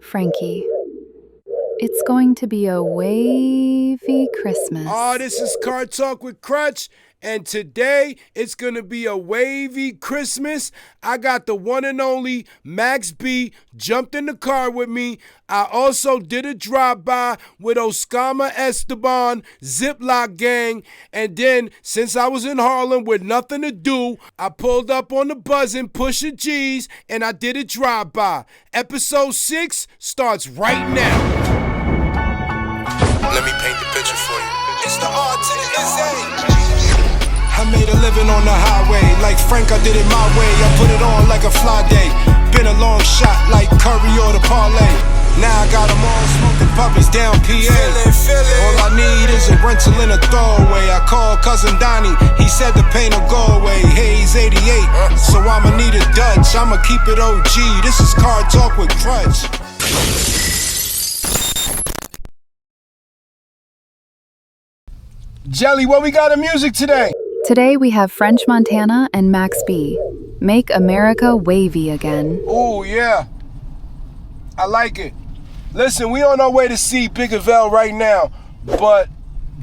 Frankie. It's going to be a wavy Christmas. Oh, this is Kartalk with Krutch, and today it's going to be a wavy Christmas. I got the one and only Max B jumped in the car with me. I also did a drive-by with Oskama, Esteban, Ziploc Gang, and then since I was in Harlem with nothing to do, I pulled up on the buzzing Pushageez and I did a drive-by. Episode 6 starts right now. Let me paint the picture for you. It's the R to the SA. I made a living on the highway, like Frank, I did it my way. I put it on like a fly day. Been a long shot, like Curry or the parlay. Now I got them all smoking puppies down PA. All I need is a rental in a throwaway. I called cousin Donnie, he said the pain will go away. Hayes 88, so I'ma need a Dutch. I'ma keep it OG. This is Kartalk with Krutch. Jelly, what we got in music today? Today we have French Montana and Max B. Make America Wavy Again. Oh, yeah. I like it. Listen, we on our way to see Big Avell right now. But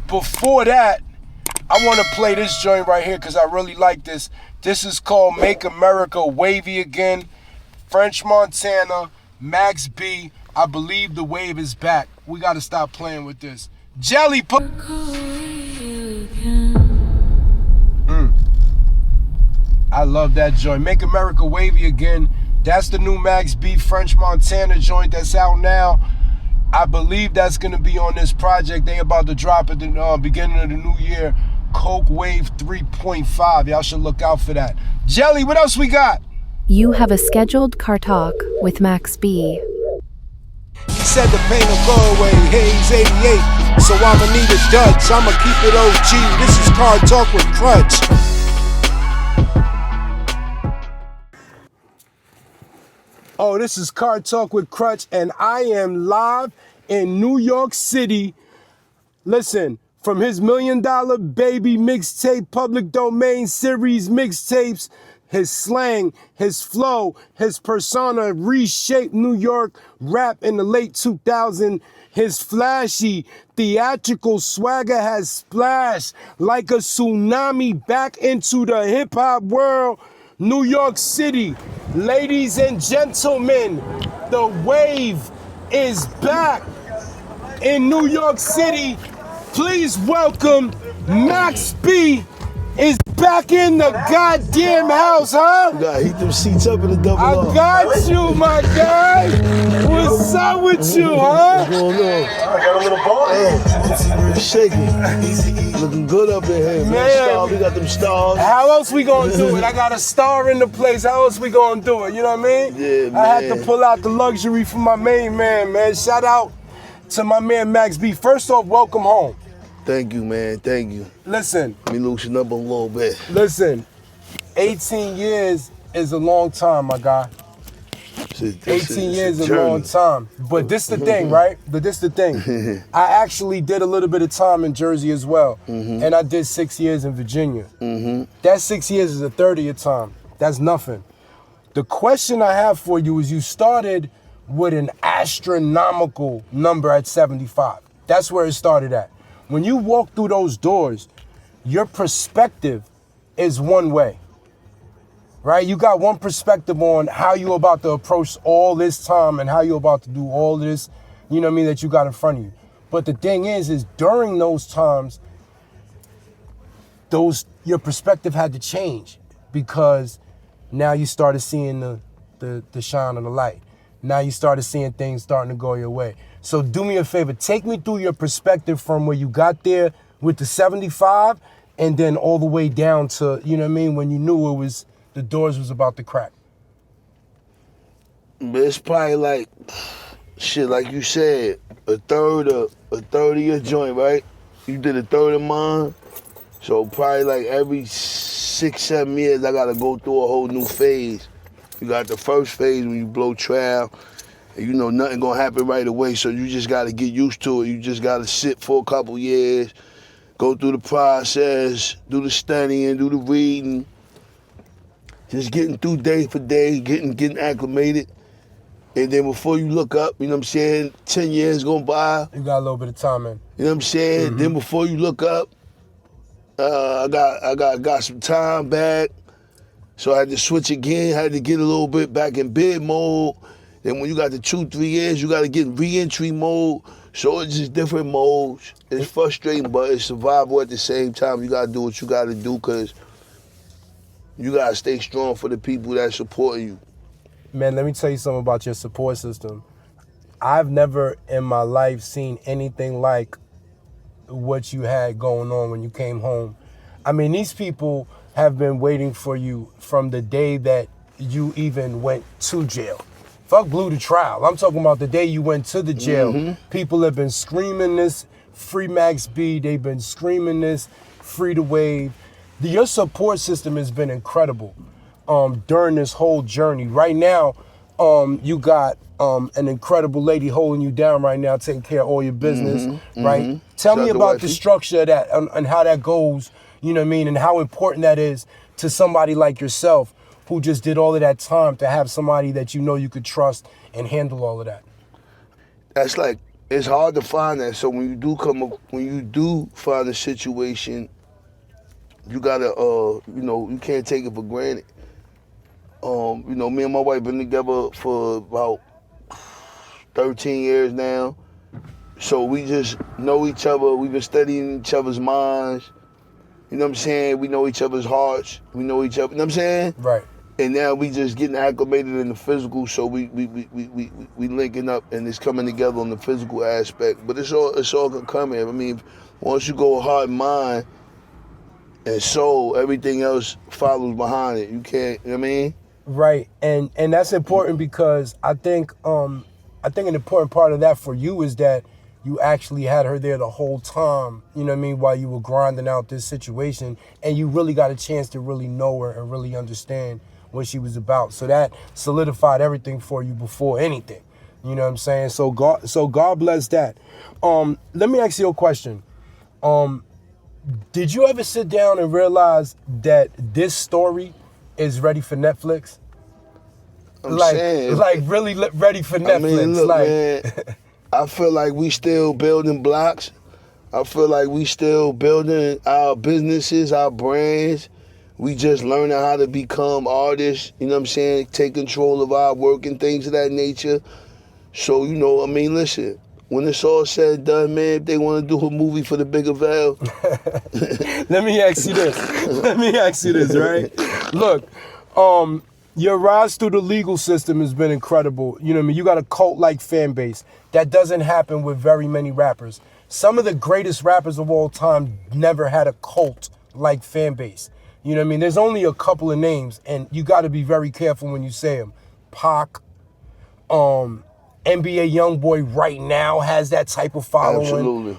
before that, I want to play this joint right here because I really like this. This is called Make America Wavy Again. French Montana, Max B. I believe the wave is back. We got to stop playing with this. Jelly, I love that joint. Make America Wavy Again. That's the new Max B French Montana joint that's out now. I believe that's going to be on this project. They about to drop at the beginning of the new year. Coke Wave 3.5. Y'all should look out for that. Jelly, what else we got? You have a scheduled Kartalk with Max B. He said the pain will go away. Hayes 88. So I'ma need a Dutch. I'ma keep it OG. This is Kartalk with Krutch. Oh, this is Kartalk with Krutch, and I am live in New York City. Listen, from his $1 Million Baby mixtape, public domain series mixtapes, his slang, his flow, his persona reshaped New York rap in the late 2000s. His flashy, theatrical swagger has splashed like a tsunami back into the hip-hop world. New York City, ladies and gentlemen, the wave is back in New York City. Please welcome Max B is back in the goddamn house, huh? You gotta heat them seats up in the double I R. got you, my guy. What's up with you, huh? What's going on? I got a little ball. Shaking. Looking good up in here, man. Star, we got them stars. How else we gonna do it? I got a star in the place. How else we gonna do it? You know what I mean? Yeah, man. I had to pull out the luxury for my main man, man. Shout out to my man Max B. First off, welcome home. Thank you, man. Thank you. Listen, Let me loosen up a little bit. listen. 18 years is a long time, my guy. 18 years is a long time. But this the thing, right? But this the thing. I actually did a little bit of time in Jersey as well. And I did 6 years in Virginia. That 6 years is a third of your time. That's nothing. The question I have for you is you started with an astronomical number at 75. That's where it started at. When you walk through those doors, your perspective is one way. Right? You got one perspective on how you about to approach all this time and how you about to do all this, you know what I mean, that you got in front of you. But the thing is during those times, your perspective had to change because now you started seeing the shine of the light. Now you started seeing things starting to go your way. So do me a favor, take me through your perspective from where you got there with the 75 and then all the way down to, you know what I mean, when you knew the doors was about to crack. But it's probably like, shit, like you said, a third of your joint, right? You did a third of mine. So probably like every 6-7 years, I gotta go through a whole new phase. You got the first phase when you blow trail, and you know nothing gonna happen right away, so you just gotta get used to it. You just gotta sit for a couple years, go through the process, do the studying, do the reading, just getting through day for day, getting acclimated. And then before you look up, you know what I'm saying, 10 years going by. You got a little bit of time in. You know what I'm saying? Then before you look up, I got some time back. So I had to switch again, had to get a little bit back in bid mode. Then when you got the 2-3 years, you got to get in re-entry mode. So it's just different modes. It's frustrating, but it's survival at the same time. You got to do what you got to do because you got to stay strong for the people that support you. Man, let me tell you something about your support system. I've never in my life seen anything like what you had going on when you came home. I mean, these people have been waiting for you from the day that you even went to jail. Fuck Blue to trial. I'm talking about the day you went to the jail. People have been screaming this, free Max B. They've been screaming this, free to wave. Your support system has been incredible during this whole journey. Right now, you got an incredible lady holding you down right now, taking care of all your business, right? Tell me about the structure of that and how that goes, you know what I mean, and how important that is to somebody like yourself who just did all of that time to have somebody that you know you could trust and handle all of that. That's like, it's hard to find that. So when you do find a situation, you gotta, you know, you can't take it for granted. You know, me and my wife been together for about 13 years now. So we just know each other. We've been studying each other's minds. You know what I'm saying? We know each other's hearts. We know each other, you know what I'm saying? Right. And now we just getting acclimated in the physical, so we linking up and it's coming together on the physical aspect. But it's all gonna come in. I mean, once you go heart and mind and soul, everything else follows behind it. You can't, you know what I mean? Right, and that's important because I think an important part of that for you is that you actually had her there the whole time, you know what I mean, while you were grinding out this situation, and you really got a chance to really know her and really understand what she was about. So that solidified everything for you before anything, you know what I'm saying? So God bless that. Let me ask you a question. Did you ever sit down and realize that this story is ready for Netflix? I'm saying, like really ready for Netflix. I mean, look, man, I feel like we still building blocks. I feel like we still building our businesses, our brands. We just learning how to become artists, you know what I'm saying? Take control of our work and things of that nature. So, you know, I mean, listen, when it's all said and done, man, if they want to do a movie for the bigger veil. Let me ask you this, right? Look, your rise through the legal system has been incredible. You know what I mean? You got a cult-like fan base. That doesn't happen with very many rappers. Some of the greatest rappers of all time never had a cult-like fan base. You know what I mean? There's only a couple of names, and you got to be very careful when you say them. Pac, NBA Youngboy right now has that type of following. Absolutely.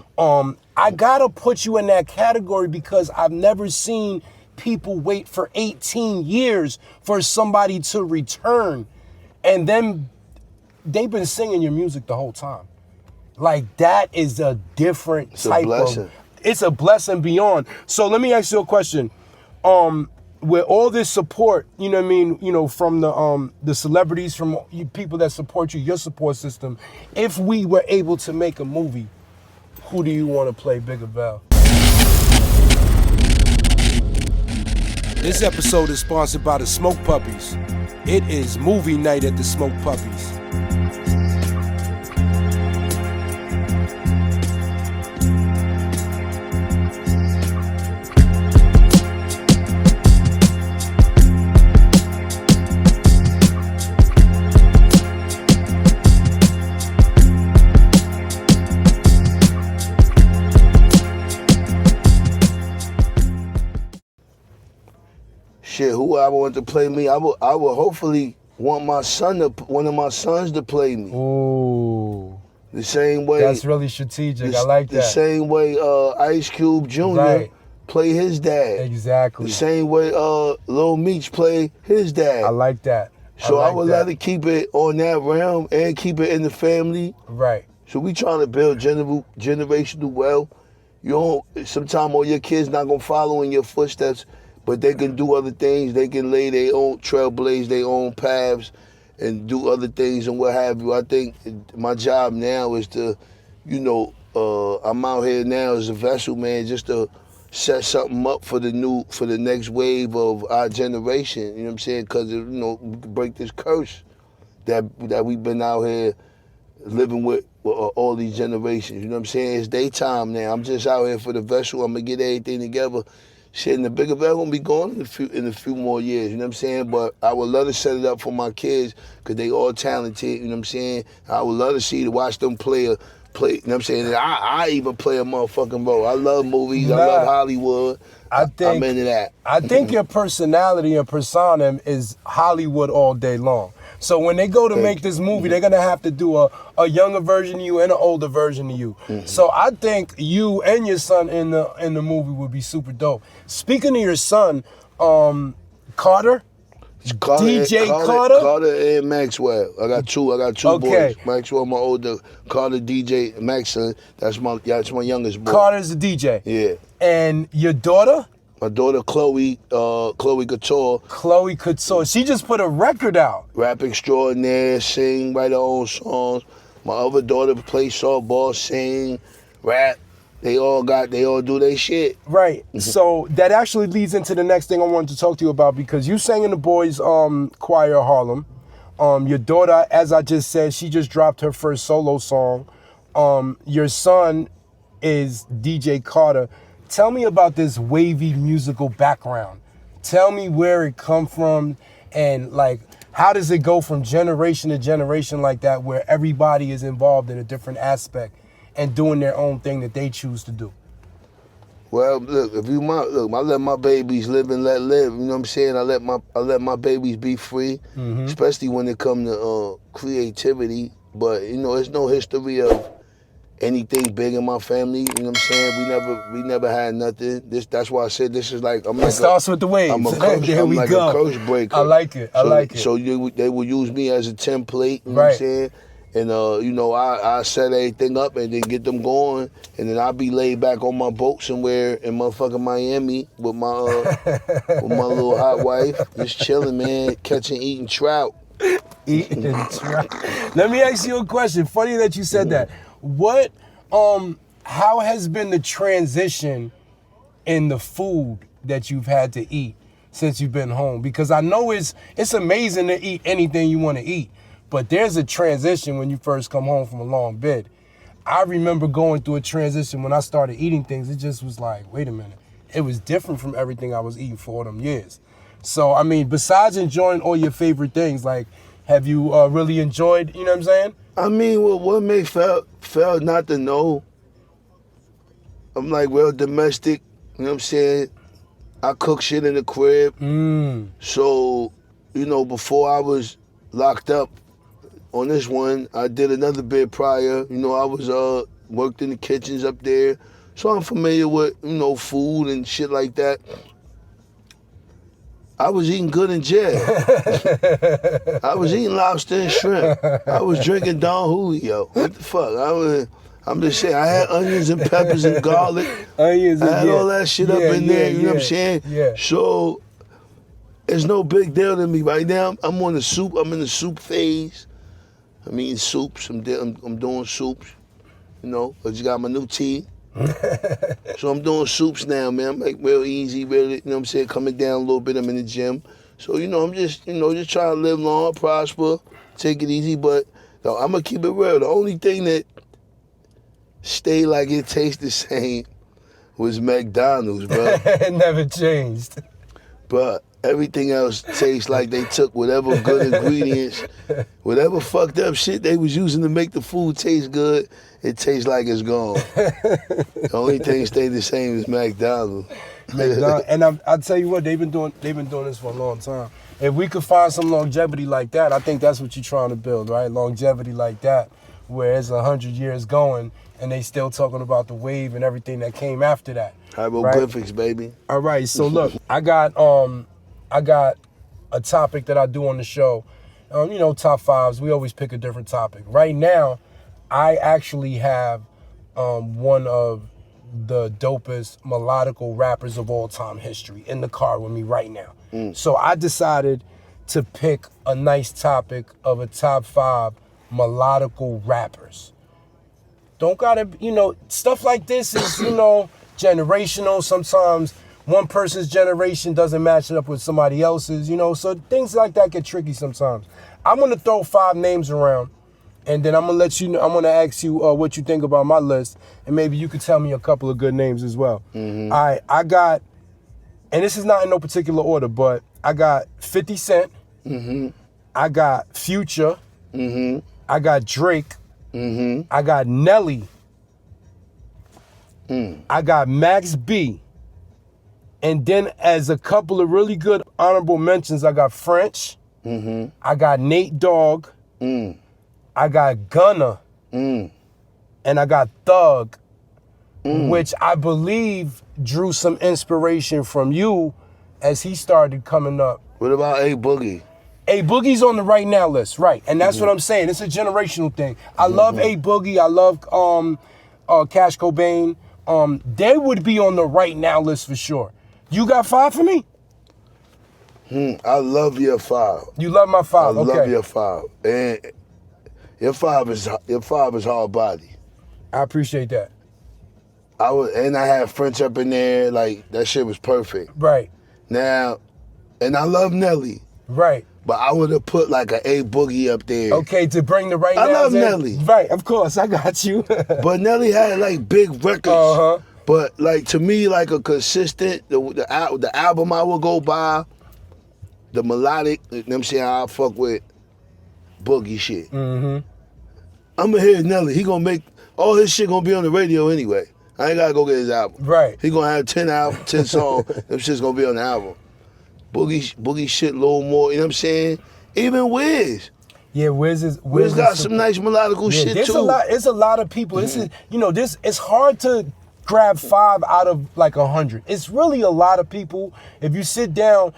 I got to put you in that category because I've never seen people wait for 18 years for somebody to return, and then they've been singing your music the whole time. Like, that is a different type of... It's a blessing beyond. So let me ask you a question. With all this support, you know what I mean, you know, from the celebrities, from you people that support you, your support system, if we were able to make a movie, who do you want to play Bigger Val? This episode is sponsored by the Smoke Puppies. It is movie night at the Smoke Puppies. Shit, who I want to play me? I would hopefully want one of my sons to play me. Ooh. The same way. That's really strategic. I like that. The same way Ice Cube Jr. play his dad. Exactly. The same way Lil Meech play his dad. I like that. So I would rather keep it on that realm and keep it in the family. Right. So we trying to build generational wealth. You don't, sometimes all your kids not gonna follow in your footsteps, but they can do other things. They can lay their own trailblaze, their own paths, and do other things and what have you. I think my job now is to, I'm out here now as a vessel, man, just to set something up for the next wave of our generation. You know what I'm saying? Because break this curse that we've been out here living with all these generations. You know what I'm saying? It's daytime now. I'm just out here for the vessel. I'm gonna get everything together. Shit, and the bigger vessel gonna be gone in a few more years. You know what I'm saying? But I would love to set it up for my kids because they all talented. You know what I'm saying? I would love to watch them play. You know what I'm saying? And I even play a motherfucking role. I love movies. I love Hollywood. I'm into that. I think your personality and persona is Hollywood all day long. So when they go to make this movie, they're gonna have to do a younger version of you and an older version of you. So I think you and your son in the movie would be super dope. Speaking of your son, Carter. DJ Carter? Carter and Maxwell. I got two boys. Maxwell, my older, Carter, DJ, Maxson. That's my youngest boy. Carter's the DJ. Yeah. And your daughter? My daughter Chloe Couture. Chloe Couture. She just put a record out. Rap extraordinaire, sing, write her own songs. My other daughter play softball, sing, rap. They all do their shit. Right. So that actually leads into the next thing I wanted to talk to you about, because you sang in the boys' choir of Harlem. Your daughter, as I just said, she just dropped her first solo song. Your son is DJ Carter. Tell me about this wavy musical background. Tell me where it come from, and like, how does it go from generation to generation like that, where everybody is involved in a different aspect and doing their own thing that they choose to do? Well, look, I let my babies live and let live. You know what I'm saying? I let my babies be free, especially when it comes to creativity. But there's no history of anything big in my family. You know what I'm saying? We never had nothing. That's why I said this is like it starts with the waves. I'm a curse. There we go. A curse breaker. I like it. So they will use me as a template. You know what I'm saying? And I set everything up and then get them going, and then I'll be laid back on my boat somewhere in motherfucking Miami with my little hot wife, just chilling, man, eating trout. Eating trout. Let me ask you a question. Funny that you said that. What, how has been the transition in the food that you've had to eat since you've been home? Because I know it's amazing to eat anything you want to eat, but there's a transition when you first come home from a long bid. I remember going through a transition when I started eating things. It just was like, wait a minute. It was different from everything I was eating for all them years. So, I mean, besides enjoying all your favorite things, like, have you really enjoyed, you know what I'm saying? I mean, what made felt not to know. I'm like real domestic, you know what I'm saying? I cook shit in the crib. So, before I was locked up on this one, I did another bid prior. I was worked in the kitchens up there. So I'm familiar with, food and shit like that. I was eating good in jail. I was eating lobster and shrimp. I was drinking Don Julio. What the fuck? I'm just saying, I had onions and peppers and garlic. I had all that shit up in there, you know what I'm saying? Yeah. So it's no big deal to me. Right now, I'm on the soup. I'm in the soup phase. I'm eating soups. I'm doing soups. I just got my new tea. So I'm doing soups now, man. I'm like real easy, really, you know what I'm saying, coming down a little bit. I'm in the gym. So, I'm just, just trying to live long, prosper, take it easy. But I'm going to keep it real. The only thing that stayed like it tastes the same was McDonald's, bro. It never changed. But everything else tastes like they took whatever good ingredients, whatever fucked up shit they was using to make the food taste good, it tastes like it's gone. The only thing stayed the same is McDonald's. And I'll tell you what, they've been doing this for a long time. If we could find some longevity like that, I think that's what you're trying to build, right? Longevity like that, where it's 100 years going and they still talking about the wave and everything that came after that. Hieroglyphics, right? Baby. All right, so look, I got a topic that I do on the show. Top fives, we always pick a different topic. Right now, I actually have one of the dopest melodical rappers of all time history in the car with me right now. So I decided to pick a nice topic of a top 5 melodical rappers. Don't gotta, stuff like this is, generational. Sometimes one person's generation doesn't match it up with somebody else's, so things like that get tricky sometimes. I'm gonna throw 5 names around, and then I'm gonna I'm gonna ask you what you think about my list, and maybe you could tell me a couple of good names as well. Mm-hmm. All right, I got, and this is not in no particular order, but I got 50 Cent, Mm-hmm. I got Future, Mm-hmm. I got Drake, Mm-hmm. I got Nelly, I got Max B, and then as a couple of really good honorable mentions, I got French, Mm-hmm. I got Nate Dogg, I got Gunna, and I got Thug, which I believe drew some inspiration from you as he started coming up. What about A Boogie? A Boogie's on the right now list, right? And that's what I'm saying. It's a generational thing. I love A Boogie. I love Cash Cobain. They would be on the right now list for sure. You got 5 for me? I love your 5. You love my 5. I Okay. love your 5. And your 5 is hard body. I appreciate that. And I had French up in there, like that shit was perfect. Right. Now, and I love Nelly, Right. but I would have put like an A Boogie up there. Okay, to bring the right I now. love Nelly. Right, of course, I got you. But Nelly had like big records. Uh-huh. But like to me, like a consistent, the album I would go by, the melodic, you know what I'm saying, I fuck with Boogie shit. Mm-hmm. I'm gonna hear Nelly. He gonna make, all his shit gonna be on the radio anyway. I ain't gotta go get his album. Right. He gonna have 10 songs, them shit's gonna be on the album. Boogie shit a little more, you know what I'm saying? Even Wiz. Yeah, Wiz Got some nice melodical shit there's too. It's a lot of people. This is, it's hard to grab 5 out of like 100. It's really a lot of people. If you sit down,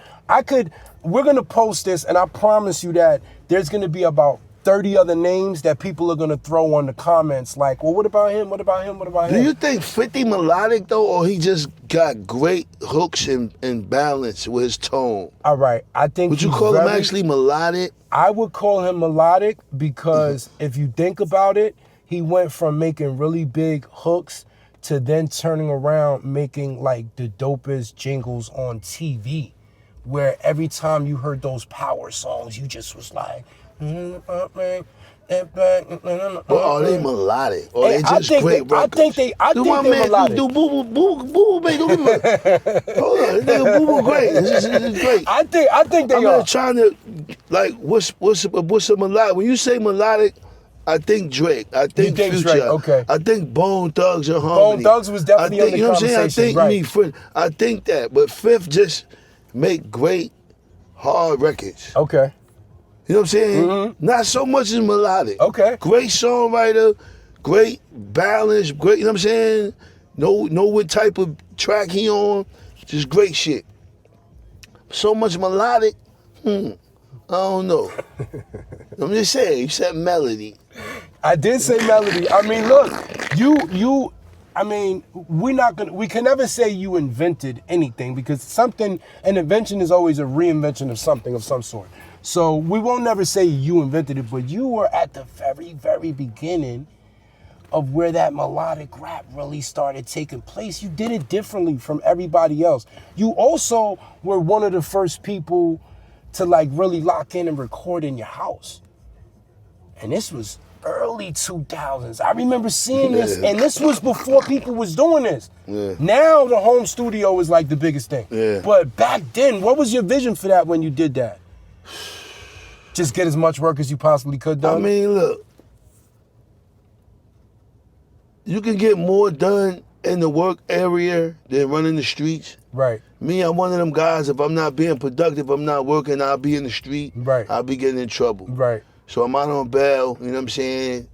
we're gonna post this, and I promise you that there's gonna be about 30 other names that people are gonna throw on the comments like, well, what about him? What about him? What about him? Do you think 50 melodic though, or he just got great hooks and balance with his tone? All right, I think. Would you call him actually melodic? I would call him melodic because if you think about it, he went from making really big hooks to then turning around making like the dopest jingles on TV, where every time you heard those power songs, you just was like, But are they melodic? Or they just great records? I think they're melodic. Do boo boo baby. Hold on, this nigga boo boo great. This is great. I think they I'm are. not trying to like what's a melodic? When you say melodic, I think Drake. I think think Future. Drake, okay. I think Bone Thugs and Harmony. Bone Thugs was definitely I think, on the you know what I'm saying? I conversation, think right. I think that, but Fifth just make great hard records. Okay. You know what I'm saying? Not so much as melodic. Okay. Great songwriter, great balance, great, you know what I'm saying? Know what type of track he on, just great shit. So much melodic, I don't know. I'm just saying, you said melody. I did say melody. I mean, look, we can never say you invented anything because an invention is always a reinvention of something of some sort. So we won't never say you invented it, but you were at the very, very beginning of where that melodic rap really started taking place. You did it differently from everybody else. You also were one of the first people to like really lock in and record in your house. And this was early 2000s. I remember seeing this, and this was before people was doing this. Yeah. Now the home studio is like the biggest thing. Yeah. But back then, what was your vision for that when you did that? Just get as much work as you possibly could done? I mean, look, you can get more done in the work area than running the streets. Right. Me, I'm one of them guys, if I'm not being productive, I'm not working, I'll be in the street. Right. I'll be getting in trouble. Right. So I'm out on bail, you know what I'm saying?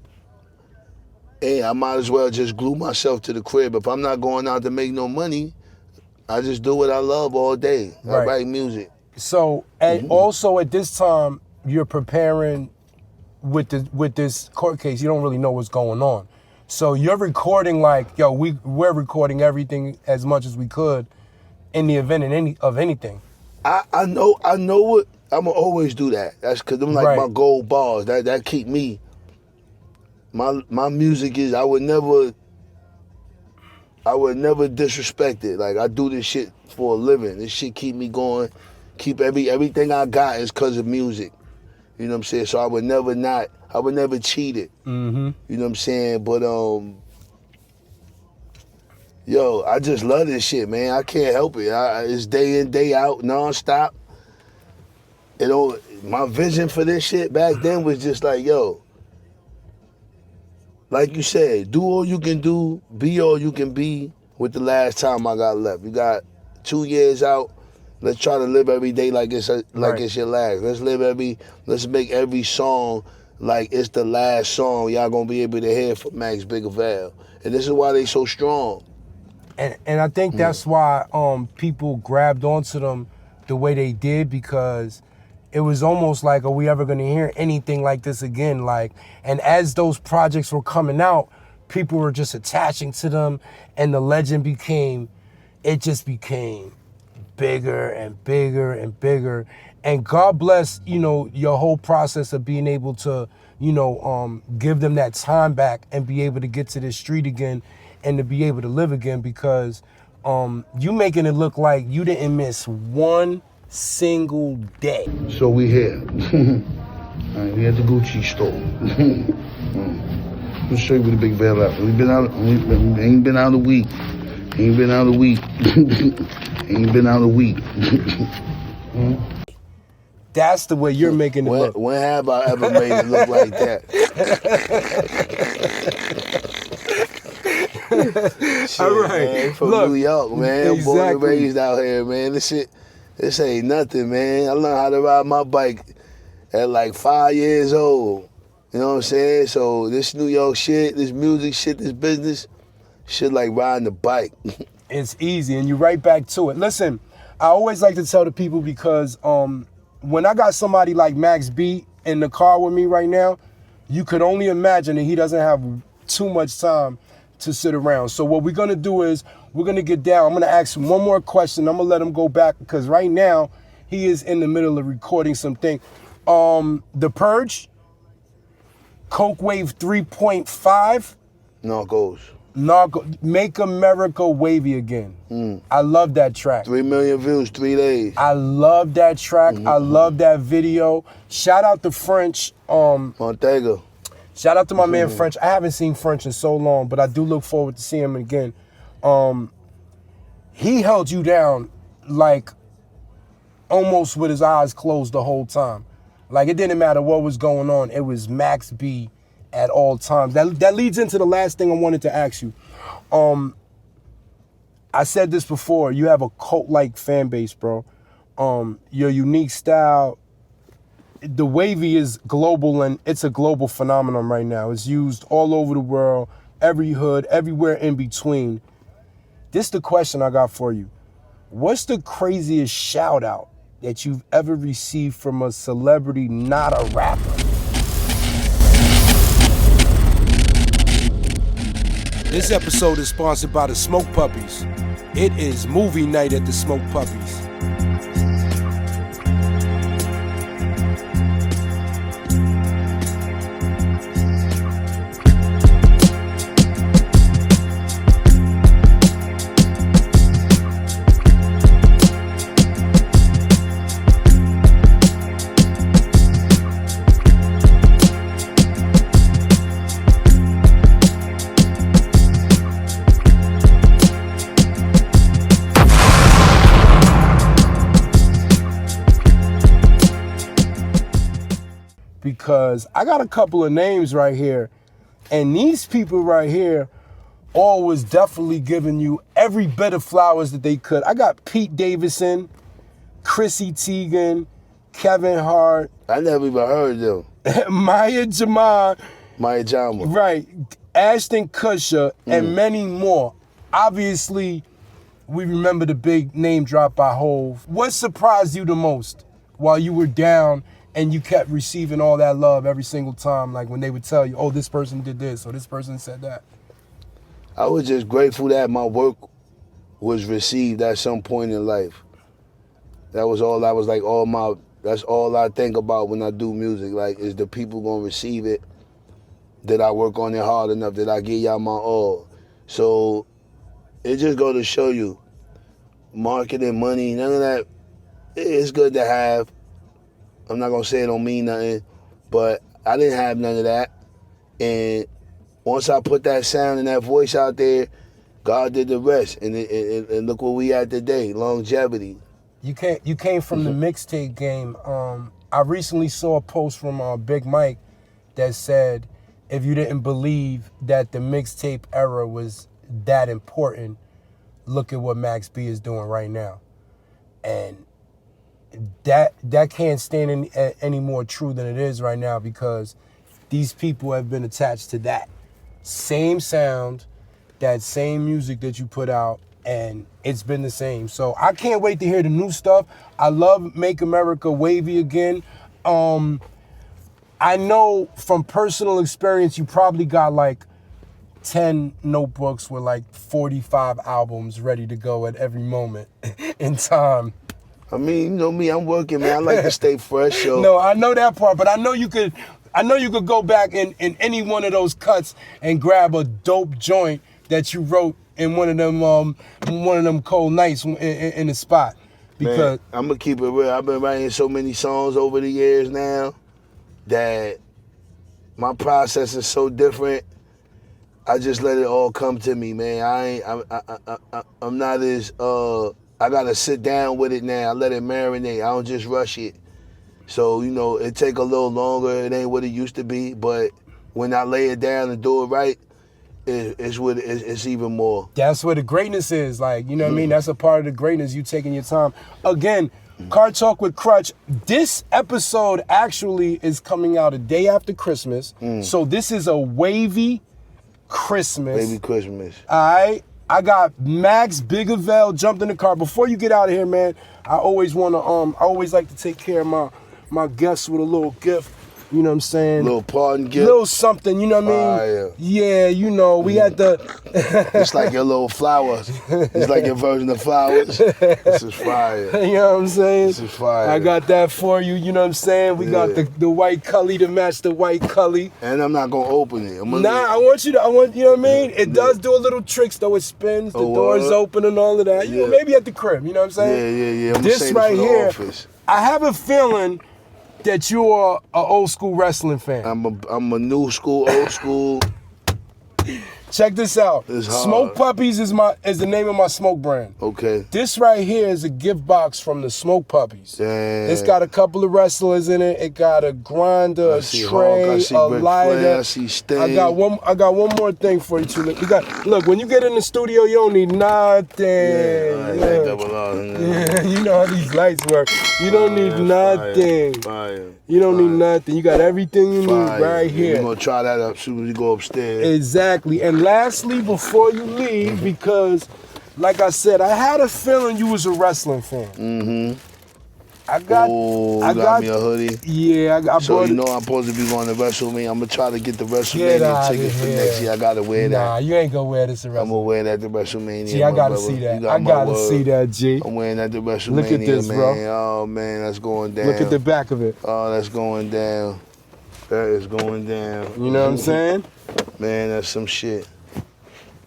Hey, I might as well just glue myself to the crib. If I'm not going out to make no money, I just do what I love all day. I Right. write music. So, and also at this time, you're preparing with this court case. You don't really know what's going on. So you're recording like, yo, we're recording everything as much as we could in the event of anything. I know what I'ma always do that. That's cause them like my gold bars. That keep me. My music is I would never disrespect it. Like I do this shit for a living. This shit keep me going. Keep everything I got is cause of music. You know what I'm saying? So I would never cheat it. Mm-hmm. You know what I'm saying? But yo, I just love this shit, man. I can't help it. It's day in, day out, nonstop. My vision for this shit back then was just like, yo, like you said, do all you can do, be all you can be with the last time I got left. You got 2 years out. Let's try to live every day like it's your last. Let's make every song like it's the last song y'all gonna be able to hear from Max Bigger Val. And this is why they so strong. And I think that's why people grabbed onto them the way they did, because it was almost like, are we ever gonna hear anything like this again? Like, and as those projects were coming out, people were just attaching to them, and the legend became bigger and bigger and bigger. And God bless, your whole process of being able to, give them that time back and be able to get to this street again and to be able to live again, because you making it look like you didn't miss one single day. So we here. We at the Gucci store. Let me show you where the big Val at. Ain't been out a week. Ain't been out a week. That's the way you're making it look. When have I ever made it look like that? Shit, all right. Man, from Look, New York, man. exactly. Born and raised out here, man. This ain't nothing, man. I learned how to ride my bike at like 5 years old. You know what I'm saying? So this New York shit, this music shit, this business, shit like riding a bike. It's easy, and you're right back to it. Listen, I always like to tell the people, because when I got somebody like Max B in the car with me right now, you could only imagine that he doesn't have too much time to sit around. So what we're gonna do is we're gonna get down. I'm gonna ask him one more question. I'm gonna let him go back, because right now he is in the middle of recording something. The Purge, Coke Wave 3.5. Make America Wavy Again. I love that track. 3 million views, 3 days. I love that track. I love that video. Shout out to French. Montego. Shout out to my man French. I haven't seen French in so long, but I do look forward to seeing him again. He held you down like almost with his eyes closed the whole time. Like it didn't matter what was going on. It was Max B at all times. That leads into the last thing I wanted to ask you. I said this before. You have a cult-like fan base, bro. Your unique style. The wavy is global, and it's a global phenomenon right now. It's used all over the world, every hood, everywhere in between. This is the question I got for you. What's the craziest shout out that you've ever received from a celebrity not a rapper? This episode is sponsored by the Smoke Puppies. It is movie night at the Smoke Puppies. Because I got a couple of names right here, and these people right here all was definitely giving you every bit of flowers that they could. I got Pete Davidson, Chrissy Teigen, Kevin Hart. I never even heard them. Maya Jama. Right. Ashton Kutcher, and many more. Obviously, we remember the big name drop by Hov. What surprised you the most while you were down and you kept receiving all that love every single time, like when they would tell you, oh, this person did this, or this person said that? I was just grateful that my work was received at some point in life. That was all. That was like all my That's all I think about when I do music. Like, is the people gonna receive it? Did I work on it hard enough? Did I give y'all my all? So it just go to show you, marketing, money, none of that. It's good to have. I'm not gonna say it don't mean nothing, but I didn't have none of that. And once I put that sound and that voice out there, God did the rest. And look where we at today, longevity. You came from the mixtape game. I recently saw a post from Big Mike that said, if you didn't believe that the mixtape era was that important, look at what Max B is doing right now. And that can't stand any more true than it is right now, because these people have been attached to that same sound, that same music that you put out, and it's been the same. So I can't wait to hear the new stuff. I love Make America Wavy Again. I know from personal experience you probably got like 10 notebooks with like 45 albums ready to go at every moment in time. I mean, you know me, I'm working, man. I like to stay fresh. So. No, I know that part, but I know you could go back in any one of those cuts and grab a dope joint that you wrote in one of them cold nights in the spot. Because man, I'm gonna keep it real. I've been writing so many songs over the years now that my process is so different. I just let it all come to me, man. I'm not as I gotta sit down with it now. I let it marinate. I don't just rush it. So, you know, it take a little longer. It ain't what it used to be. But when I lay it down and do it right, it's even more. That's where the greatness is. Like, you know what I mean? That's a part of the greatness, you taking your time. Again, Kartalk with Krutch. This episode actually is coming out a day after Christmas. So this is a wavy Christmas. Wavy Christmas. All right. I got Max Bigavel jumped in the car. Before you get out of here, man, I always like to take care of my guests with a little gift. You know what I'm saying? Little pardon gift. Little something, you know what I mean? Yeah, you know, we had the... It's like your little flowers. It's like your version of flowers. This is fire. You know what I'm saying? This is fire. I got that for you, you know what I'm saying? We got the white cully to match the white cully. And I'm not going to open it. I want you know what I mean? It does do a little tricks, though. It spins, the door's open and all of that. You know, maybe at the crib, you know what I'm saying? Yeah. This right here, I have a feeling that you are an old school wrestling fan. I'm a new school, old school. Check this out. It's hard. Smoke Puppies is the name of my smoke brand. Okay. This right here is a gift box from the Smoke Puppies. Damn. It's got a couple of wrestlers in it. It got a grinder, a tray, Hulk, a lighter. I see Sting. I got one more thing for you too. Look, when you get in the studio, you don't need nothing. Yeah, you know how these lights work. You don't need nothing. Fire. You don't need nothing. You got everything you need right here. We're going to try that up as soon as we go upstairs. Exactly. And lastly, before you leave, because like I said, I had a feeling you was a wrestling fan. Mm-hmm. I got me a hoodie. Yeah, I so bought you know I'm supposed to be going to WrestleMania. I'm gonna try to get the WrestleMania ticket for next year. I gotta wear that. Nah, you ain't gonna wear this to WrestleMania. I'm gonna wear that to WrestleMania. Gee, I gotta see that. I gotta see that, G. I'm wearing that to WrestleMania. Look at this, man. bro. Oh man, that's going down. Look at the back of it. Oh, that's going down. That is going down. You know what I'm saying? Man, that's some shit.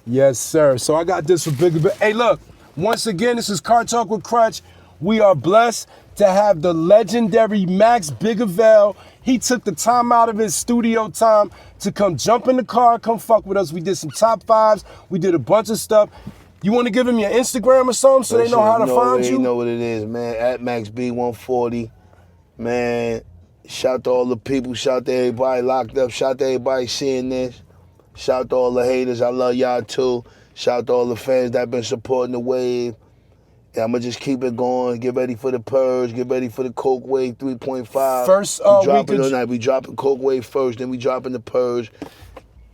Yes, sir. So I got this for Big. Hey, look. Once again, this is Kartalk with Krutch. We are blessed to have the legendary Max Bigavel. He took the time out of his studio time to come jump in the car, come fuck with us. We did some top fives. We did a bunch of stuff. You want to give him your Instagram or something so they know how to find you? You know what it is, man. At MaxB140. Man, shout to all the people. Shout to everybody locked up. Shout to everybody seeing this. Shout to all the haters. I love y'all too. Shout to all the fans that been supporting the wave. Yeah, I'm going to just keep it going. Get ready for the Purge. Get ready for the Coke Wave 3.5. First we dropping Coke Wave first, then we dropping the Purge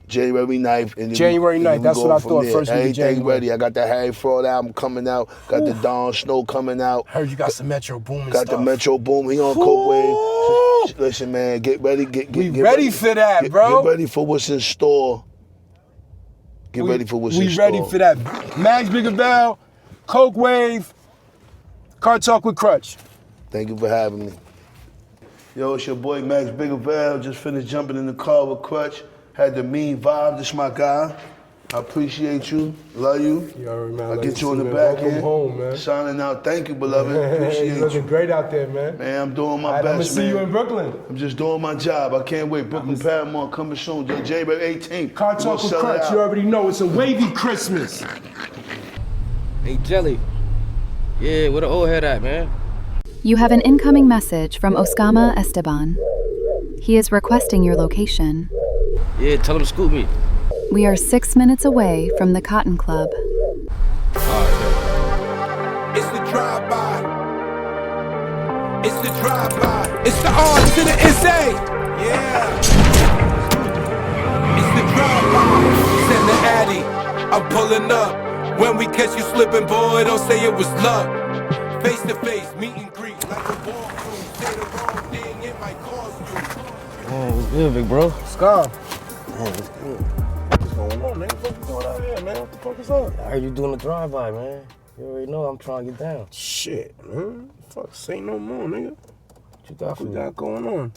January 9th. And January 9th, that's what I thought. There. First week of January. Everything ready. I got the Harry Fraud album coming out. Got the Dawn Snow coming out. Heard you got some Metro Boom and got stuff. the Metro Boom. He on Coke Wave. Listen, man, get ready. We ready for that, bro. Get ready for what's in store. Get ready for what's in store. We ready for that. Max Bigavel, Coke Wave, Kartalk with Krutch. Thank you for having me. Yo, it's your boy Max Bigger Val. Just finished jumping in the car with Krutch. Had the mean vibe. This my guy. I appreciate you. Love you. You already, man. I'll get you on the back end. end. Home, man. Shining out. Thank you, beloved. Appreciate You're looking great out there, man. Man, I'm doing my I'm gonna best, see man. you in Brooklyn. I'm just doing my job. I can't wait. Brooklyn Paramount coming soon. January 18th. Kartalk with Krutch, you already know it's a wavy Christmas. Hey, Jelly. Yeah, where the old head at, man? You have an incoming message from Oskama Esteban. He is requesting your location. Yeah, tell him to scoop me. We are 6 minutes away from the Cotton Club. It's the drive-by. It's the drive-by. It's the R to the SA. Yeah. It's the drive-by. Send the Addy. I'm pulling up. When we catch you slipping, boy, don't say it was luck. Face to face, meet and greet like a walkthrough. Say the wrong thing, it might cost you. Man, what's good, big bro? Scott. Man, what's good? What's going on, nigga? What you doing out here, man? What the fuck is up? I heard you doing the drive-by, man. You already know I'm trying to get down. Shit, man. Fuck, say no more, nigga. What you got for What we me? got going on?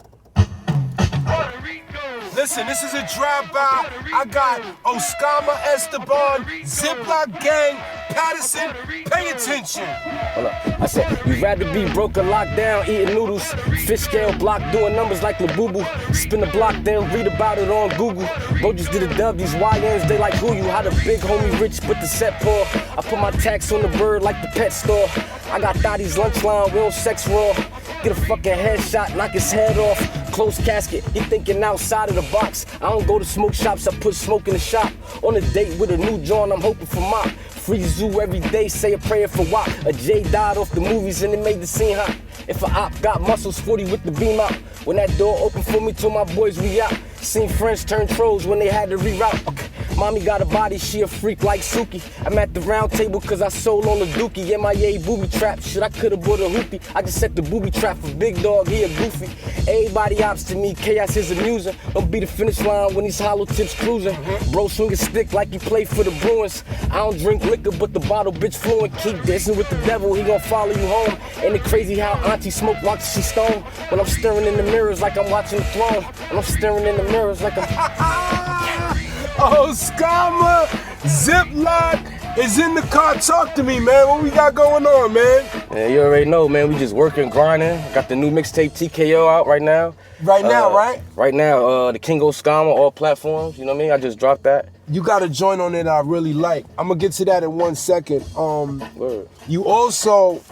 Listen, this is a drive-by. I got Oskama, Esteban, Ziploc Gang, Patterson. Pay attention. Hold up. I said, you'd rather be broke or locked down, eating noodles. Fish scale block, doing numbers like Labubu. Spin the block, then read about it on Google. Bro just did a dub, these YNs, they like who you. How the big homie rich put the set paw. I put my tax on the bird like the pet store. I got Dottie's lunch line, real sex raw. Get a fucking headshot, knock his head off. Close casket, you thinking outside of the box. I don't go to smoke shops, I put smoke in the shop. On a date with a new joint, I'm hoping for mop. Free zoo every day, say a prayer for WAP. A J died off the movies and it made the scene hot. If a op got muscles, 40 with the beam out. When that door opened for me, told my boys we out. Seen friends turn trolls when they had to reroute. Okay. Mommy got a body, she a freak like Suki. I'm at the round table cause I sold on the dookie. MIA booby trap, shit I could've bought a hoopie. I just set the booby trap for Big Dog, he a goofy. Everybody ops to me, chaos is amusing. Don't be the finish line when these hollow tips cruising. Bro swing a stick like he play for the Bruins. I don't drink liquor but the bottle bitch fluent. Keep dancing with the devil, he gon' follow you home. Ain't it crazy how auntie smoke while she stone? When I'm staring in the mirrors like I'm watching the throne. And I'm staring in the mirrors like I'm... Oskama, Ziploc is in the car. Talk to me, man. What we got going on, man? Yeah, you already know, man. We just working, grinding. Got the new mixtape TKO out right now. Right now, right? Right now, the King Oskama, all platforms. You know what I mean? I just dropped that. You got a joint on it I really like. I'm gonna get to that in 1 second. Word. You also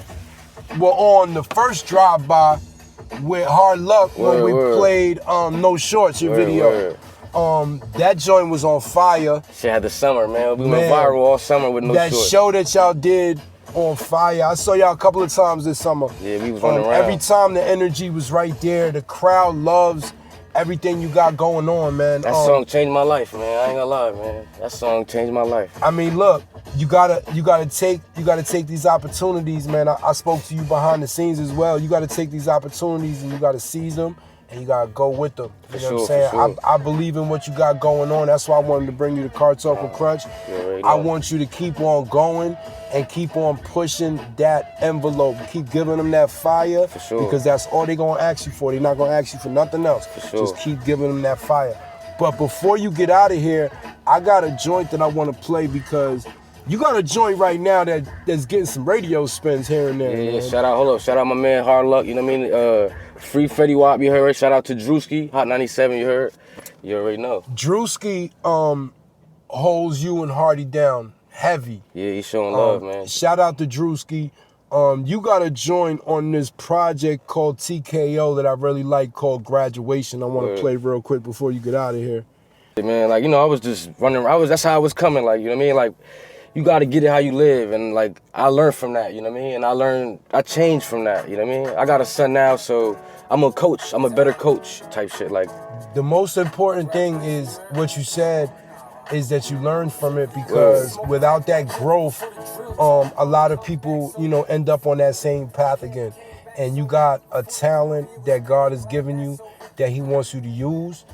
were on the first drive-by with Hard Luck when we played No Shorts, your video. That joint was on fire. Shit had the summer, man. We went viral all summer with No Shorts. That show that y'all did on fire. I saw y'all a couple of times this summer. Yeah, we was running around. Every time the energy was right there. The crowd loves everything you got going on, man. That song changed my life, man. I ain't gonna lie, man. That song changed my life. I mean, look, you gotta take these opportunities, man. I spoke to you behind the scenes as well. You gotta take these opportunities and you gotta seize them and you gotta go with them. You know what I'm saying? Sure. I believe in what you got going on. That's why I wanted to bring you to Kartalk with Krutch. I want you to keep on going and keep on pushing that envelope. Keep giving them that fire because that's all they gonna ask you for. They're not gonna ask you for nothing else. Just keep giving them that fire. But before you get out of here, I got a joint that I wanna play because you got a joint right now that's getting some radio spins here and there. Yeah, shout out my man Hard Luck, you know what I mean? Free Fetty Wap, you heard. Shout out to Drewski, Hot 97, you heard. You already know. Drewski holds you and Hardy down heavy. Yeah, he's showing love, man. Shout out to Drewski. You got a joint on this project called TKO that I really like called Graduation. I want to play real quick before you get out of here. Man, like, you know, I was just running, that's how I was coming, like, you know what I mean? Like, you gotta get it how you live, and like, I learned from that, you know what I mean? And I changed from that, you know what I mean? I got a son now, so I'm a coach, I'm a better coach type shit, like. The most important thing is what you said, is that you learn from it, because without that growth, a lot of people, you know, end up on that same path again. And you got a talent that God has given you that he wants you to use.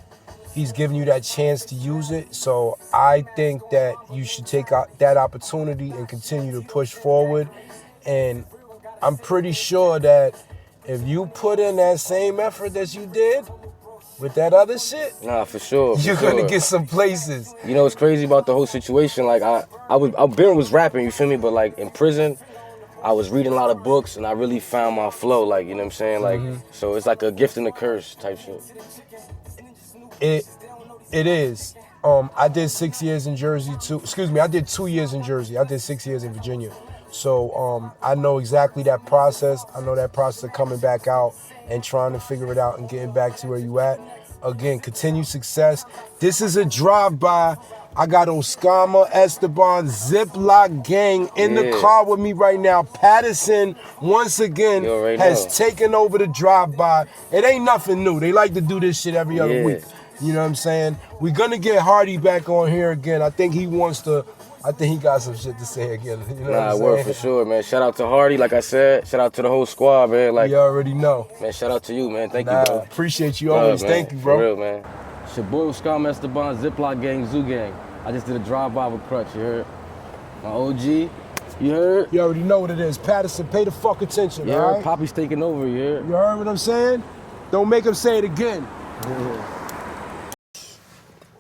He's giving you that chance to use it. So I think that you should take that opportunity and continue to push forward. And I'm pretty sure that if you put in that same effort that you did with that other shit, Nah, for sure. you're gonna get some places. You know what's crazy about the whole situation? Like I was rapping, you feel me? But like in prison, I was reading a lot of books and I really found my flow. Like, you know what I'm saying? Like, so it's like a gift and a curse type shit. It is. I did 6 years in Jersey too. Excuse me, I did 2 years in Jersey. I did 6 years in Virginia. So I know exactly that process. I know that process of coming back out and trying to figure it out and getting back to where you at. Again, continued success. This is a drive-by. I got Oskama, Esteban, Ziploc gang in the car with me right now. Patterson, once again, has taken over the drive-by. It ain't nothing new. They like to do this shit every other week. You know what I'm saying? We're gonna get Hardy back on here again. I think he got some shit to say again. You know what I'm saying? Word for sure, man. Shout out to Hardy, like I said. Shout out to the whole squad, man. Like, you already know. Man, shout out to you, man. Thank you, bro. Appreciate you always. Thank you, bro. For real, man. It's your boy Oskama, Esteban, Ziploc gang, Zoo gang. I just did a drive-by with Krutch, you heard? My OG, you heard? You already know what it is. Patterson, pay the fuck attention, you all heard? right? Poppy's taking over, you heard? You heard what I'm saying? Don't make him say it again.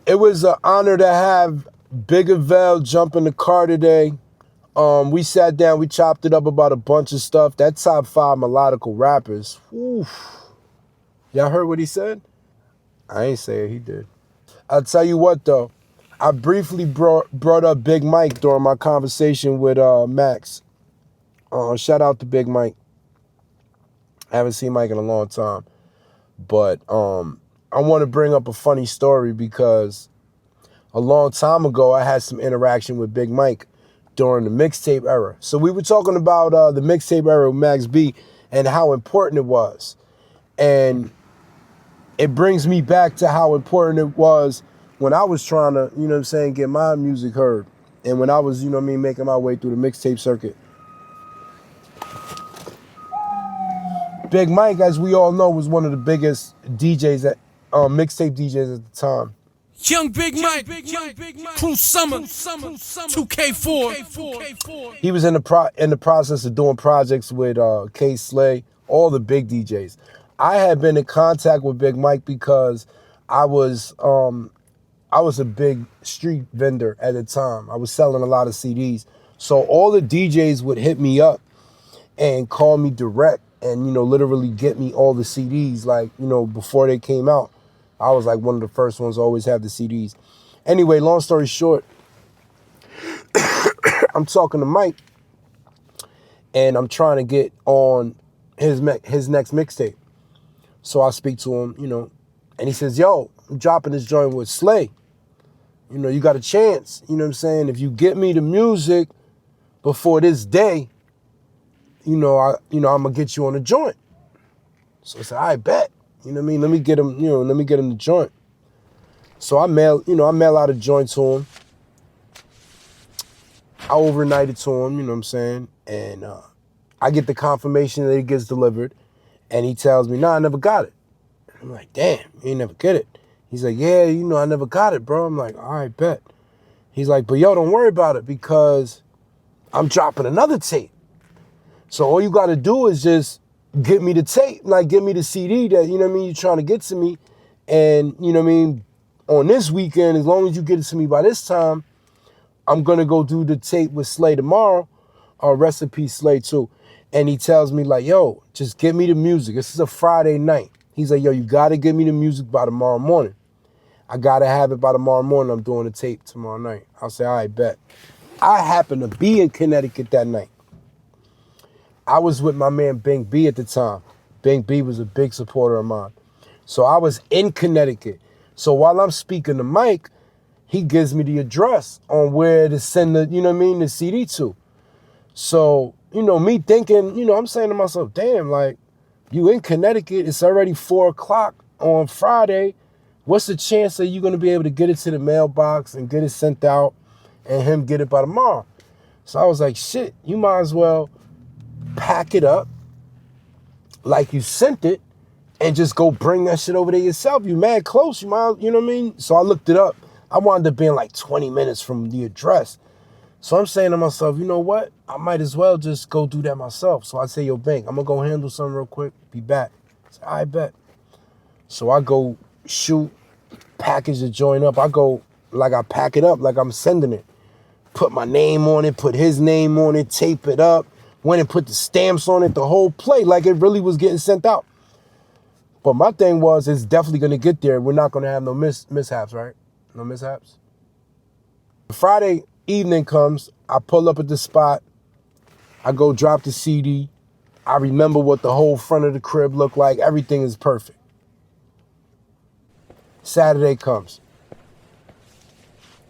It was an honor to have Big Avell jump in the car today. We sat down, we chopped it up about a bunch of stuff. That top 5 melodical rappers. Oof. Y'all heard what he said? I ain't say it, he did. I'll tell you what though, I briefly brought up Big Mike during my conversation with Max. Shout out to Big Mike. I haven't seen Mike in a long time. But I want to bring up a funny story because a long time ago, I had some interaction with Big Mike during the mixtape era. So we were talking about the mixtape era with Max B and how important it was. And it brings me back to how important it was when I was trying to, you know what I'm saying, get my music heard. And when I was, you know what I mean, making my way through the mixtape circuit. Big Mike, as we all know, was one of the biggest DJs at mixtape DJs at the time. Young Big Mike, Cruise Summer, 2K4. He was in the process of doing projects with K Slay, all the big DJs. I had been in contact with Big Mike because I was a big street vendor at the time. I was selling a lot of CDs. So all the DJs would hit me up and call me direct and, you know, literally get me all the CDs, like, you know, before they came out. I was like one of the first ones to always have the CDs. Anyway, long story short, I'm talking to Mike and I'm trying to get on his next mixtape. So I speak to him, you know, and he says, yo, I'm dropping this joint with Slay. You know, you got a chance. You know what I'm saying? If you get me the music before this day, I'm gonna get you on the joint. So I said, I bet. You know what I mean? Let me get him the joint. So I mail out a joint to him. I overnight it to him, you know what I'm saying? And I get the confirmation that it gets delivered. And he tells me, nah, I never got it. I'm like, damn, you ain't never get it. He's like, yeah, you know, I never got it, bro. I'm like, all right, bet. He's like, but yo, don't worry about it because I'm dropping another tape. So all you got to do is just get me the tape, like get me the CD that, you know what I mean, you're trying to get to me. And, you know what I mean, on this weekend, as long as you get it to me by this time, I'm going to go do the tape with Slay tomorrow. Recipe Slay too. And he tells me like, yo, just get me the music. This is a Friday night. He's like, yo, you got to get me the music by tomorrow morning. I got to have it by tomorrow morning. I'm doing the tape tomorrow night. I'll say, all right, bet. I happen to be in Connecticut that night. I was with my man Bing B at the time. Bing B was a big supporter of mine. So I was in Connecticut. So while I'm speaking to Mike, he gives me the address on where to send the, you know what I mean, the CD to. So, you know, me thinking, you know, I'm saying to myself, damn, like, you in Connecticut, it's already 4 o'clock on Friday. What's the chance that you're going to be able to get it to the mailbox and get it sent out and him get it by tomorrow? So I was like, shit, you might as well pack it up like you sent it and just go bring that shit over there yourself. You mad close, you know what I mean? So I looked it up. I wound up being like 20 minutes from the address. So I'm saying to myself, you know what? I might as well just go do that myself. So I say, yo, Bank, I'm going to go handle something real quick. Be back. I say, I bet. So I go shoot, package the joint up. I go like I pack it up, like I'm sending it. Put my name on it, put his name on it, tape it up. Went and put the stamps on it, the whole play, like it really was getting sent out. But my thing was, it's definitely going to get there. We're not going to have no mishaps, right? No mishaps. Friday evening comes, I pull up at the spot, I go drop the CD, I remember what the whole front of the crib looked like, everything is perfect. Saturday comes,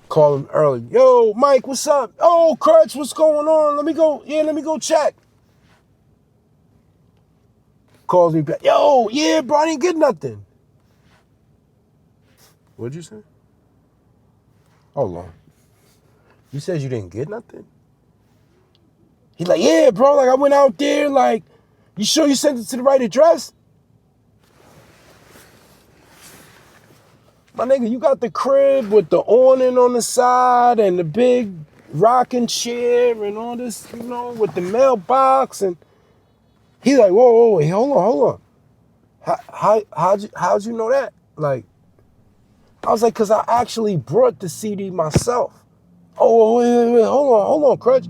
call him early, yo, Mike, what's up? Oh, Krutch, what's going on? Let me go check. Calls me back, yo, yeah, bro, I didn't get nothing. What'd you say? Hold on. You said you didn't get nothing? He like, yeah, bro, like I went out there, like, you sure you sent it to the right address? My nigga, you got the crib with the awning on the side and the big rocking chair and all this, you know, with the mailbox. And he like, whoa, wait, hold on. How'd you know that? Like, I was like, cause I actually brought the CD myself. Oh, wait, hold on, Krutch.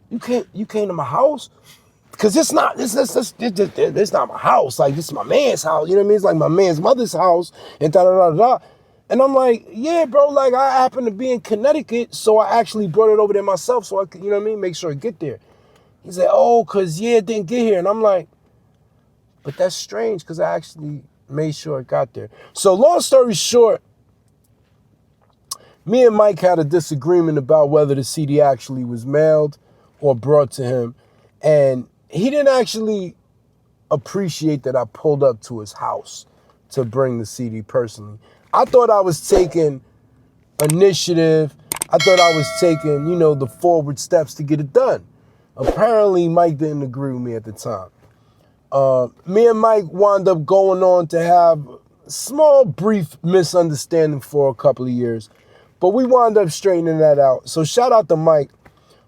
You came to my house? Cause it's not my house. Like, this is my man's house. You know what I mean? It's like my man's mother's house and da. And I'm like, yeah, bro, like I happen to be in Connecticut, so I actually brought it over there myself so I could, you know what I mean, make sure it get there. He said, oh, cause yeah, it didn't get here. And I'm like, but that's strange, cause I actually made sure it got there. So long story short, me and Mike had a disagreement about whether the CD actually was mailed or brought to him. And he didn't actually appreciate that I pulled up to his house to bring the CD personally. I thought I was taking initiative. I thought I was taking, you know, the forward steps to get it done. Apparently, Mike didn't agree with me at the time. Me and Mike wound up going on to have a small, brief misunderstanding for a couple of years. But we wound up straightening that out. So shout out to Mike.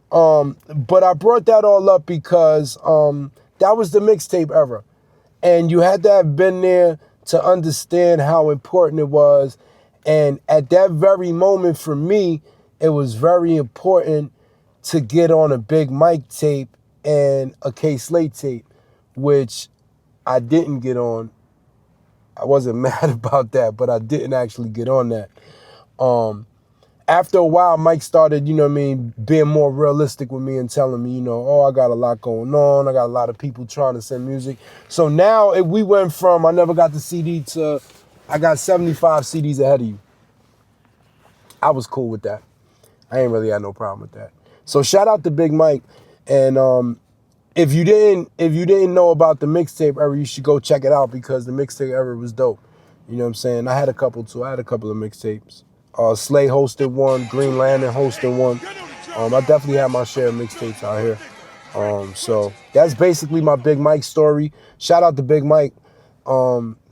But I brought that all up because that was the mixtape era. And you had to have been there to understand how important it was. And at that very moment for me, it was very important to get on a Big Mike tape and a K-Slate tape, which I didn't get on. I wasn't mad about that, but I didn't actually get on that. After a while, Mike started, you know what I mean, being more realistic with me and telling me, you know, oh, I got a lot going on. I got a lot of people trying to send music. So now we went from I never got the CD to I got 75 CDs ahead of you. I was cool with that. I ain't really had no problem with that. So shout out to Big Mike. And if you didn't know about the mixtape era, you should go check it out because the mixtape era was dope. You know what I'm saying? I had a couple too. I had a couple of mixtapes. Slay hosted one, Green Lantern hosted one. I definitely have my share of mixtapes out here. So that's basically my Big Mike story. Shout out to Big Mike,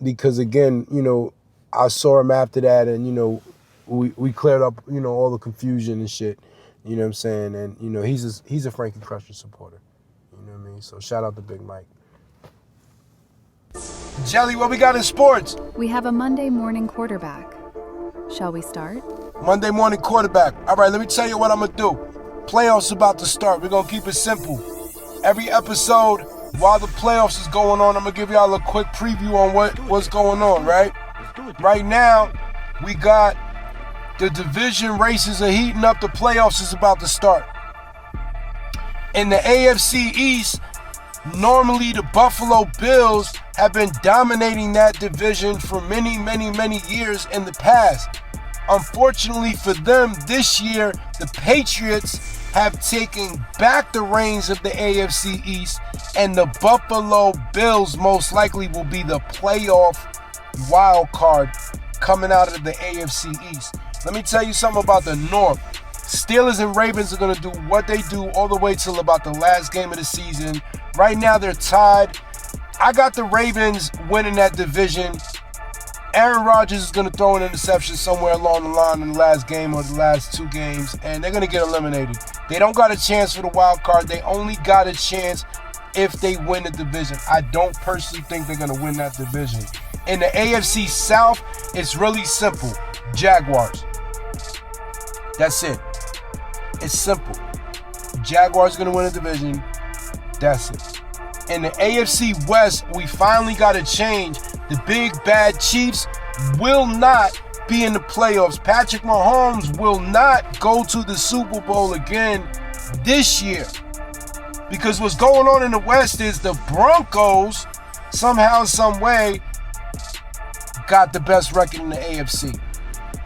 because again, you know, I saw him after that, and you know, we cleared up, you know, all the confusion and shit. You know what I'm saying? And you know, he's a Frankie Crusher supporter. You know what I mean? So shout out to Big Mike. Jelly, what we got in sports? We have a Monday morning quarterback. Shall we start? Monday morning quarterback. All right, let me tell you what I'm going to do. Playoffs about to start. We're going to keep it simple. Every episode, while the playoffs is going on, I'm going to give y'all a quick preview on what's going on, right? Right now, we got the division races are heating up. The playoffs is about to start. In the AFC East, normally the Buffalo Bills have been dominating that division for many, many, many years in the past. Unfortunately for them, this year, the Patriots have taken back the reins of the AFC East, and the Buffalo Bills most likely will be the playoff wild card coming out of the AFC East. Let me tell you something about the North. Steelers and Ravens are going to do what they do all the way till about the last game of the season. Right now, they're tied. I got the Ravens winning that division Aaron Rodgers is going to throw an interception somewhere along the line in the last game or the last 2 games, and they're going to get eliminated. They don't got a chance for the wild card. They only got a chance if they win the division. I don't personally think they're going to win that division. In the AFC South, it's really simple. Jaguars. That's it. It's simple. Jaguars going to win the division. That's it. In the AFC West, we finally got a change. The big bad Chiefs will not be in the playoffs. Patrick Mahomes will not go to the Super Bowl again this year. Because what's going on in the West is the Broncos, somehow, some way, got the best record in the AFC.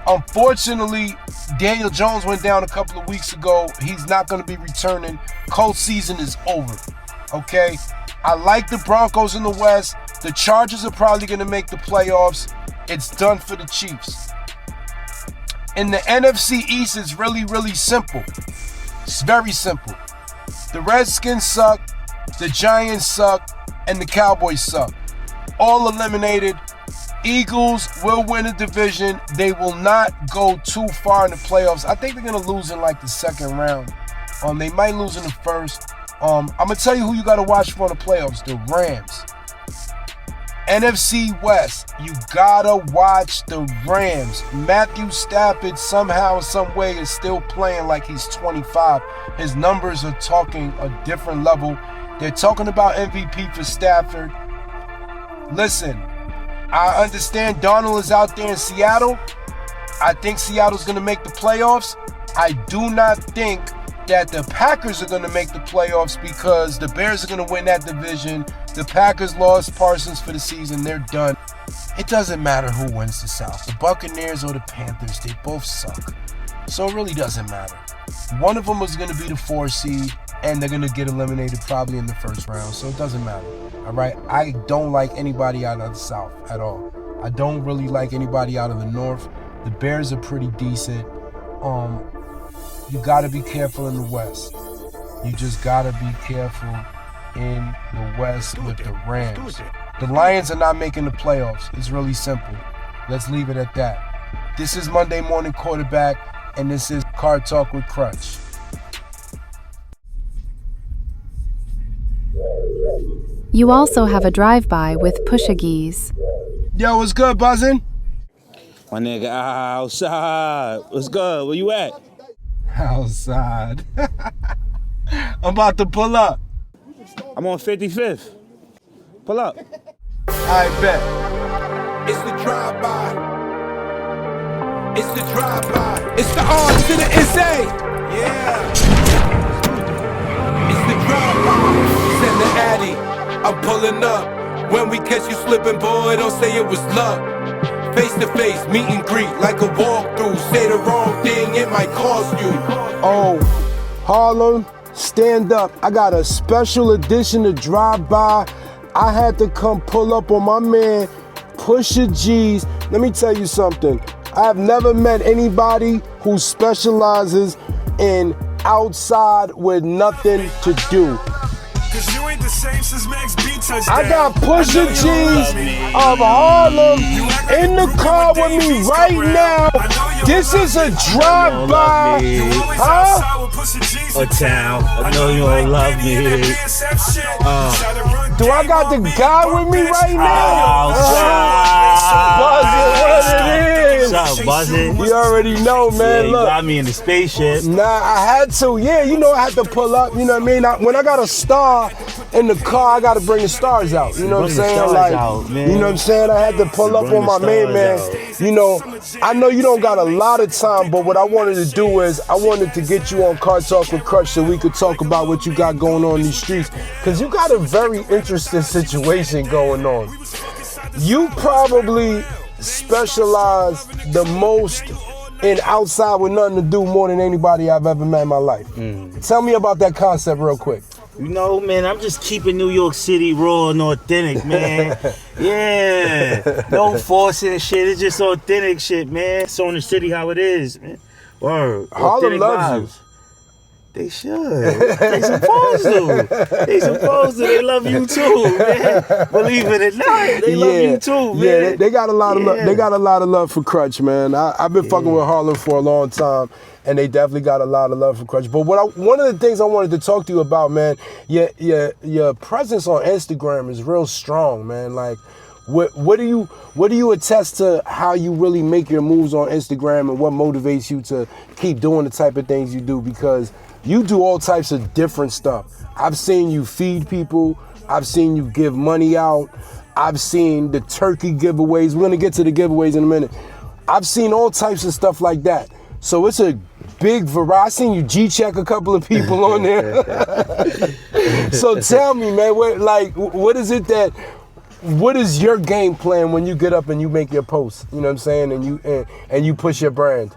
Unfortunately, Daniel Jones went down a couple of weeks ago. He's not going to be returning. Colts season is over. Okay? I like the Broncos in the West. The Chargers are probably going to make the playoffs. It's done for the Chiefs. In the NFC East, it's really, really simple. It's very simple. The Redskins suck, the Giants suck, and the Cowboys suck. All eliminated. Eagles will win a division. They will not go too far in the playoffs. I think they're going to lose in like the second round. They might lose in the first. I'm going to tell you who you got to watch for in the playoffs. The Rams. NFC West, you gotta watch the Rams. Matthew Stafford somehow, some way is still playing like he's 25. His numbers are talking a different level. They're talking about MVP for Stafford. Listen, I understand Donald is out there in Seattle. I think Seattle's gonna make the playoffs. I do not think that the Packers are going to make the playoffs because the Bears are going to win that division. The Packers lost Parsons for the season. They're done. It doesn't matter who wins the South. The Buccaneers or the Panthers, they both suck. So it really doesn't matter. One of them is going to be the 4 seed, and they're going to get eliminated probably in the first round. So it doesn't matter. All right? I don't like anybody out of the South at all. I don't really like anybody out of the North. The Bears are pretty decent. You got to be careful in the West. You just got to be careful in the West with the Rams. The Lions are not making the playoffs. It's really simple. Let's leave it at that. This is Monday Morning Quarterback, and this is Kartalk with Krutch. You also have a drive-by with Pushageez. Yo, what's good, buzzin'? My nigga outside. What's good? Where you at? Outside. I'm about to pull up. I'm on 55th. Pull up. I bet. It's the drive-by. It's the drive-by. It's the R to the SA. Yeah. It's the drive-by. Send the Addy. I'm pulling up. When we catch you slipping, boy, don't say it was luck. Face to face, meet and greet, like a walkthrough. Say the wrong thing, it might cost you. Oh, Harlem, stand up. I got a special edition to drive by. I had to come pull up on my man, Pushageez. Let me tell you something. I've never met anybody who specializes in outside with nothing to do. I got Pushageez of Harlem in the car with me right now. This is a drive-by, huh? Town, I know you don't love me. Do I got the guy with me right now? Buzzin', what it is? What's up, Buzzin'? You already know, man. Yeah, you Look, got me in the spaceship. nah, I had to. Yeah, you know I had to pull up. You know what I mean? When I got a star in the car, I got to bring the stars out. You know what I'm saying? Like, you know what I'm saying? I had to pull up on my main man. You know, I know you don't got a lot of time, but what I wanted to do is I wanted to get you on Kartalk with Krutch so we could talk about what you got going on in these streets. Because you got a very interesting situation going on. You probably specialize the most in outside with nothing to do more than anybody I've ever met in my life. Tell me about that concept real quick. You know, man, I'm just keeping New York City raw and authentic, man. Yeah. No forcing shit. It's just authentic shit, man. It's on the city how it is, man. Word. Harlem Authentic loves vibes. you. They should. They supposed to. They supposed to. They love you too, man. Believe it or not, they love you too, man. Yeah, they got a lot of love. They got a lot of love for Krutch, man. I've been fucking with Harlem for a long time, and they definitely got a lot of love for Krutch. But one of the things I wanted to talk to you about, man, your presence on Instagram is real strong, man. Like, what do you attest to how you really make your moves on Instagram, and what motivates you to keep doing the type of things you do? Because you do all types of different stuff. I've seen you feed people. I've seen you give money out. I've seen the turkey giveaways. We're gonna get to the giveaways in a minute. I've seen all types of stuff like that. So it's a big variety. I've seen you G-check a couple of people on there. So tell me, man, what is your game plan when you get up and you make your posts? You know what I'm saying? And you push your brand.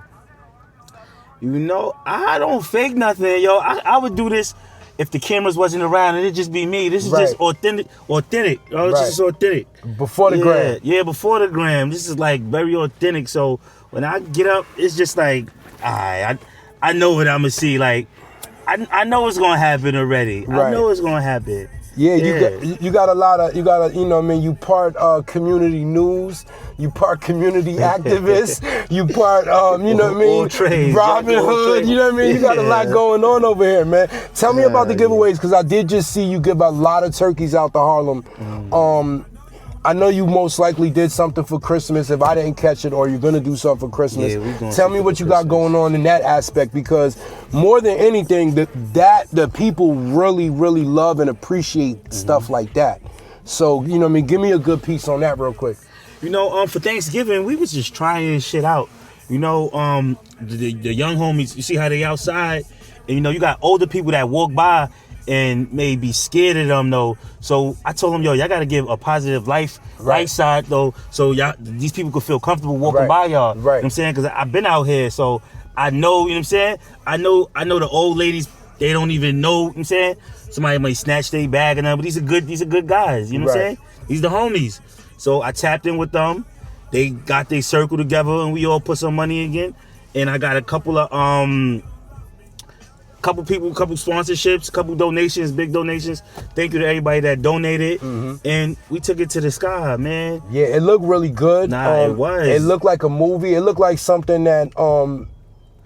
You know, I don't fake nothing, yo. I would do this if the cameras wasn't around and it'd just be me. This is just authentic. Yo, it's just authentic. Before the gram. Yeah, before the gram. This is like very authentic. So when I get up, it's just like, I know what I'm gonna see. Like, I know it's gonna happen already. Right. I know it's gonna happen. Yeah, you got a lot of, you know what I mean, you part community news, you part community activist, you part, you know what I mean, trades, Robin Hood, you know what I mean, you got a lot going on over here, man. Tell me about the giveaways, because I did just see you give a lot of turkeys out to Harlem. I know you most likely did something for Christmas if I didn't catch it, or you're gonna do something for Christmas. Yeah, tell me what you got going on in that aspect, because more than anything, the people really, really love and appreciate stuff like that. So, you know what I mean, give me a good piece on that real quick. You know, for Thanksgiving, we was just trying shit out. You know, the young homies, you see how they outside, and you know, you got older people that walk by and may be scared of them though. So I told them, yo, y'all gotta give a positive life side though, so these people could feel comfortable walking by y'all. You know what I'm saying? Cause I've been out here, so I know, you know what I'm saying? I know the old ladies, they don't even know, you know what I'm saying? Somebody might snatch their bag and them, but these are good guys, you know what I'm saying? These the homies. So I tapped in with them. They got their circle together and we all put some money again. And I got a couple of couple people, couple sponsorships, couple donations, big donations. Thank you to everybody that donated. And we took it to the sky, man. Yeah, it looked really good. It was. It looked like a movie. It looked like something that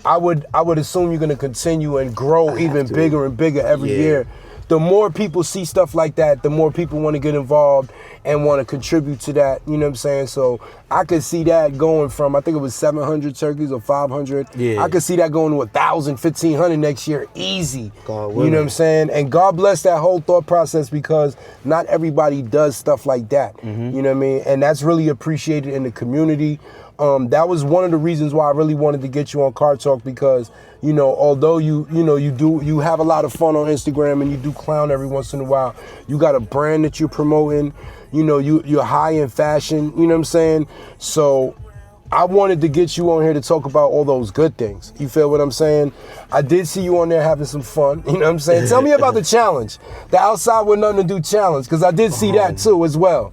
I would assume you're gonna continue and grow even bigger and bigger every year. The more people see stuff like that, the more people want to get involved and want to contribute to that, you know what I'm saying? So I could see that going from, I think it was 700 turkeys or 500. I could see that going to 1,000, 1,500 next year, easy. You know what I'm saying? And God bless that whole thought process, because not everybody does stuff like that. You know what I mean? And that's really appreciated in the community. That was one of the reasons why I really wanted to get you on Kartalk, because, you know, although you have a lot of fun on Instagram and you do clown every once in a while, you got a brand that you're promoting, you know, you're high in fashion, you know what I'm saying? So I wanted to get you on here to talk about all those good things. You feel what I'm saying? I did see you on there having some fun, you know what I'm saying? Tell me about the challenge, the outside with nothing to do challenge, because I did see that too as well.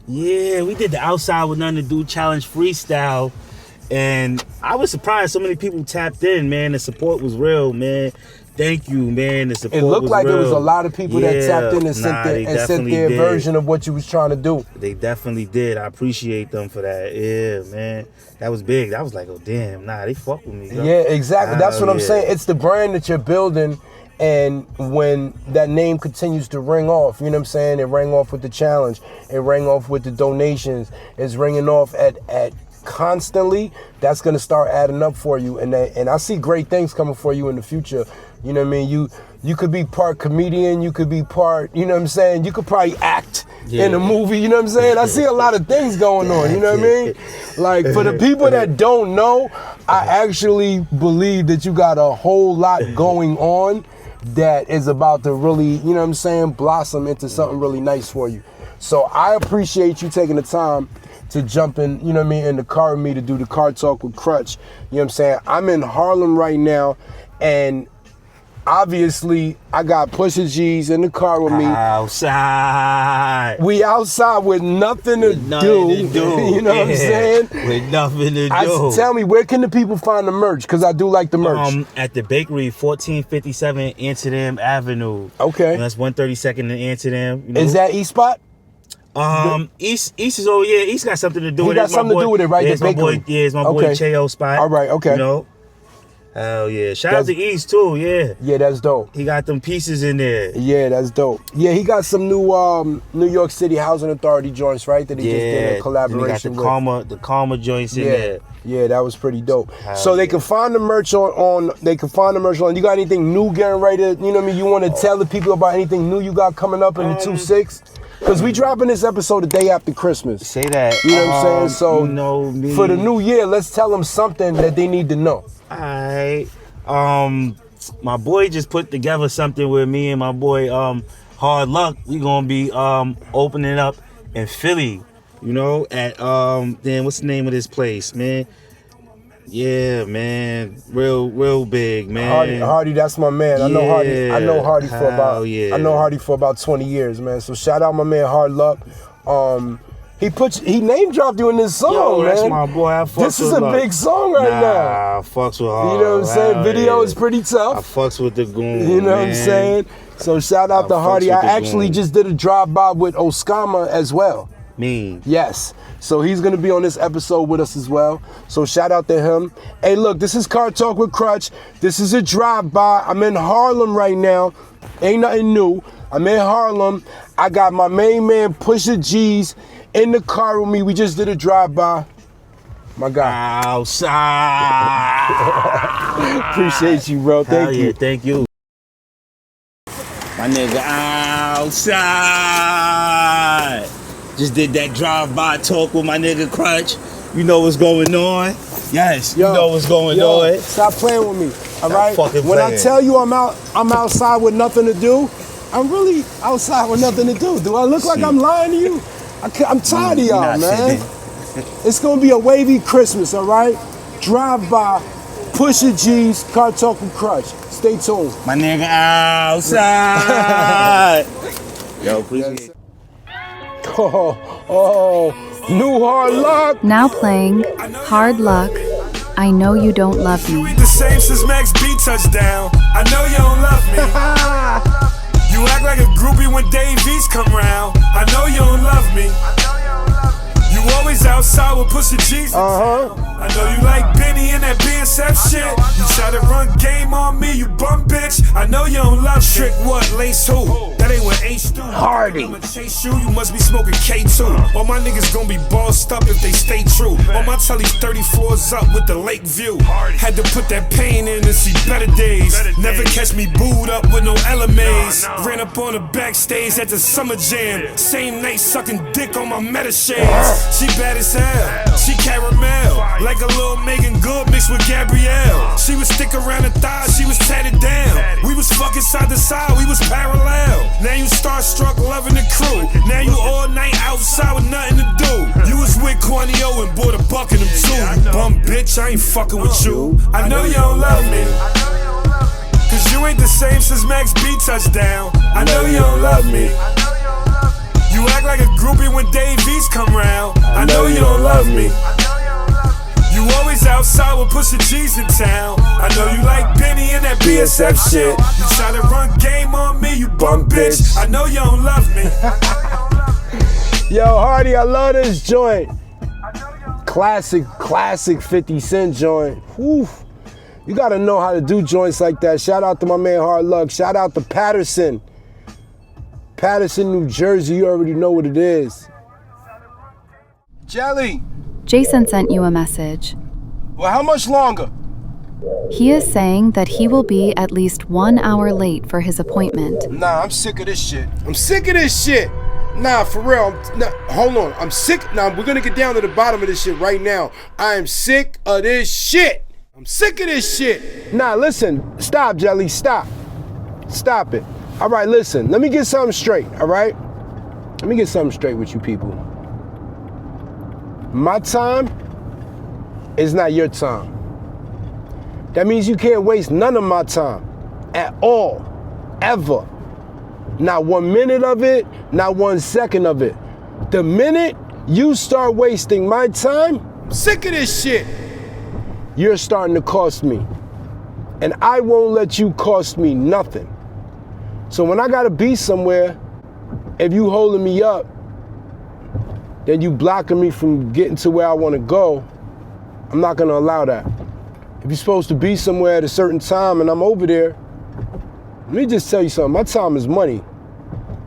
Yeah, we did the outside with nothing to do challenge freestyle, and I was surprised so many people tapped in, man. The support was real, man. Thank you, man. The support was real. It looked like it was a lot of people that tapped in and sent their version of what you was trying to do. They definitely did. I appreciate them for that. Yeah, man. That was big. That was like, oh damn, they fuck with me. Yo. Yeah, exactly. That's what I'm saying. It's the brand that you're building. And when that name continues to ring off, you know what I'm saying? It rang off with the challenge. It rang off with the donations. It's ringing off at constantly. That's going to start adding up for you. And I see great things coming for you in the future. You know what I mean? You could be part comedian. You could be part, you know what I'm saying? You could probably act in a movie. You know what I'm saying? I see a lot of things going on. You know what I mean? Like, for the people that don't know, I actually believe that you got a whole lot going on that is about to really, you know what I'm saying, blossom into something really nice for you. So I appreciate you taking the time to jump in, you know what I mean, in the car with me to do the Kartalk with Krutch. You know what I'm saying? I'm in Harlem right now, and Obviously, I got Pushageez in the car with me. Outside. We outside with nothing to do. You know what I'm saying? With nothing to do. Tell me, where can the people find the merch? Because I do like the merch. At the bakery, 1457 Amsterdam Avenue. Okay. That's 132nd in Amsterdam. You know? Is that East spot? East is over. Yeah, East got something to do with it. He got something to do with it, right? Yeah, it's my boy. Yeah, it's my boy Cheo spot. All right. Okay. You know. Hell yeah. Shout out to East too, yeah. Yeah, that's dope. He got them pieces in there. Yeah, that's dope. Yeah, he got some new New York City Housing Authority joints, right? That he just did a collaboration with. The Karma joints in there. Yeah, that was pretty dope. Hell so they can find the merch on you got anything new getting ready to, you know what I mean? You want to tell the people about anything new you got coming up in the 2-6? Because we dropping this episode the day after Christmas. Say that. You know what I'm saying? So you know me. For the new year, let's tell them something that they need to know. Alright. My boy just put together something with me and my boy Hard Luck. We gonna be opening up in Philly, you know, at damn, what's the name of this place, man? Yeah, man, real big, man. Hardy, that's my man. Yeah. I know Hardy for about yeah. I know Hardy for about 20 years, man. So shout out my man Hard Luck. He name dropped you in this song, man. That's my boy. I fucks this is with a big song right now. I fucks with Hard. You know what I'm saying? Video is pretty tough. I fucks with the goon. You know man. what I'm saying? So shout out to Hardy. I actually just did a drive-by with Oskama as well. Yes. So he's gonna be on this episode with us as well. So shout out to him. Hey, look, this is Kartalk with Krutch. This is a drive-by. I'm in Harlem right now. Ain't nothing new. I'm in Harlem. I got my main man Pushageez in the car with me. We just did a drive-by. My guy. Outside. Appreciate you, bro. Thank you. Thank you. My nigga outside. Just did that drive-by talk with my nigga Krutch. You know what's going on? Yes, you know what's going on. Stop playing with me, all right? When I tell you I'm outside with nothing to do, I'm really outside with nothing to do. Do I look like I'm lying to you? I'm tired of y'all, man. It's gonna be a wavy Christmas, all right? Drive-by, Pushageez, Kartalk with Krutch. Stay tuned. My nigga outside. Yo, appreciate it. Oh, new Hard Luck. Now playing Hard Luck. I know you don't love me. You ain't the same since Max B touchdown. I know you don't love me. You act like a groupie when Dave East come round. I know you don't love me. You always outside with Pushageez. I know you like Benny and that BSF shit. You try to run game on me, you bum bitch. I know you don't love trick what, lace who? That ain't what H do. Hardy. I'ma chase you, you must be smoking K2. All my niggas gonna be bossed up if they stay true. All my telly's 30 floors up with the lake view. Had to put that pain in to see better days. Never catch me booed up with no LMAs. Ran up on the backstage at the summer jam. Same night sucking dick on my meta shades. She bad as hell, she caramel. Like a little Megan Good mixed with Gabrielle. She would stick around the thighs, she was tatted down. We was fucking side to side, we was parallel. Now you starstruck loving the crew. Now you all night outside with nothing to do. You was with Corneo and bought a buck of them too. You bum bitch, I ain't fucking with you. I know you don't love me, cause you ain't the same since Max B touchdown. I know you don't love me. You act like a groupie when Dave East come round. I know you don't love me. You always outside with Pushageez in town. I know you like Benny and that BSF shit. You try to run game on me, you bum bitch. I know you don't love me. Yo, Hardy, I love this joint. Classic 50 Cent joint. Whew. You gotta know how to do joints like that. Shout out to my man Hard Luck. Shout out to Patterson, New Jersey. You already know what it is. Jelly. Jason sent you a message. Well, how much longer? He is saying that he will be at least 1 hour late for his appointment. Nah, I'm sick of this shit. Nah, for real. Hold on. I'm sick. Nah, we're gonna get down to the bottom of this shit right now. I am sick of this shit. Nah, listen. Stop, Jelly. Stop it. All right, listen. Let me get something straight, all right? Let me get something straight with you people. My time is not your time. That means you can't waste none of my time. at all, ever. Not 1 minute of it, not 1 second of it. The minute you start wasting my time, I'm sick of this shit. you're starting to cost me. And I won't let you cost me nothing. So when I gotta be somewhere, if you holding me up, then you blocking me from getting to where I wanna go, I'm not gonna allow that. If you're supposed to be somewhere at a certain time and I'm over there, let me just tell you something, my time is money,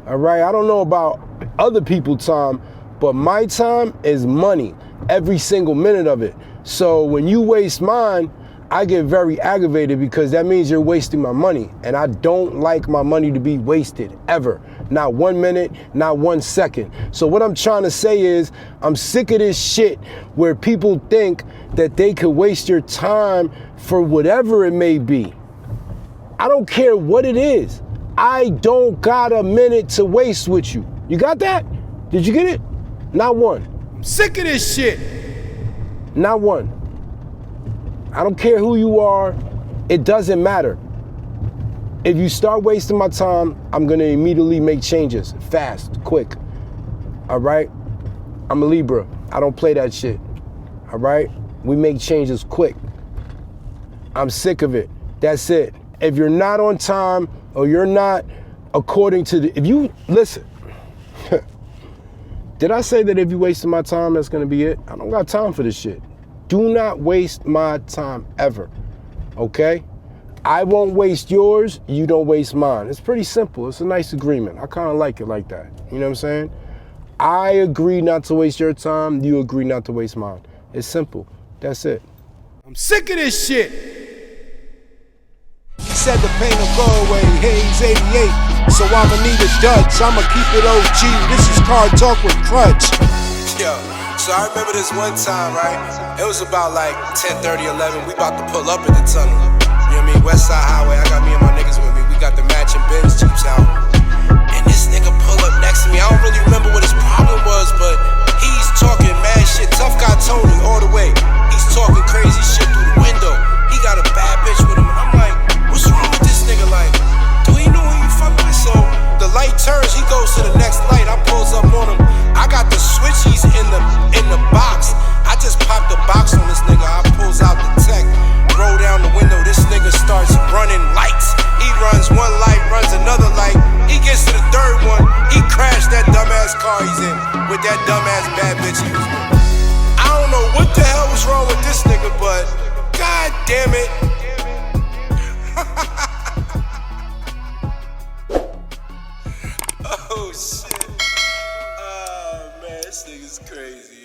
all right? I don't know about other people's time, but my time is money, every single minute of it. So when you waste mine, I get very aggravated because that means you're wasting my money. And I don't like my money to be wasted, ever. Not 1 minute, not 1 second. So what I'm trying to say is, I'm sick of this shit where people think that they could waste your time for whatever it may be. I don't care what it is. I don't got a minute to waste with you. You got that? Did you get it? Not one. I'm sick of this shit. Not one. I don't care who you are. It doesn't matter. If you start wasting my time, I'm gonna immediately make changes. Fast, quick. All right? I'm a Libra. I don't play that shit. All right? We make changes quick. I'm sick of it. That's it. If you're not on time or you're not according to the, if you, listen, did I say that if you wasted my time, that's gonna be it? I don't got time for this shit. Do not waste my time ever, okay? I won't waste yours, you don't waste mine. It's pretty simple, it's a nice agreement. I kinda like it like that, you know what I'm saying? I agree not to waste your time, you agree not to waste mine. It's simple, that's it. I'm sick of this shit. He said the pain will go away, Hayes 88. So I'ma need a Dutch, I'ma keep it OG. This is Kartalk with Krutch. Yo, so I remember this one time, right? It was about like 10:30, 11. We about to pull up in the tunnel. You know what I mean? West Side Highway. I got me and my niggas with me. We got the matching Benz Jeeps out. And this nigga pull up next to me. I don't really remember what his problem was, but he's talking mad shit. Tough guy Tony all the way. He's talking crazy shit through the window. He got a bad bitch with him. I'm like, what's wrong with this nigga? Like, do he know who you fucking with? So the light turns, he goes to the next light. I pulls up on him. I got the switchies in the box. I just popped the box on this nigga. I pulls out the tech, roll down the window. This nigga starts running lights. He runs one light, runs another light. He gets to the third one. He crashed that dumbass car he's in with that dumbass bad bitch he was with. I don't know what the hell was wrong with this nigga, but god damn it. Oh shit. Oh man, this nigga's crazy.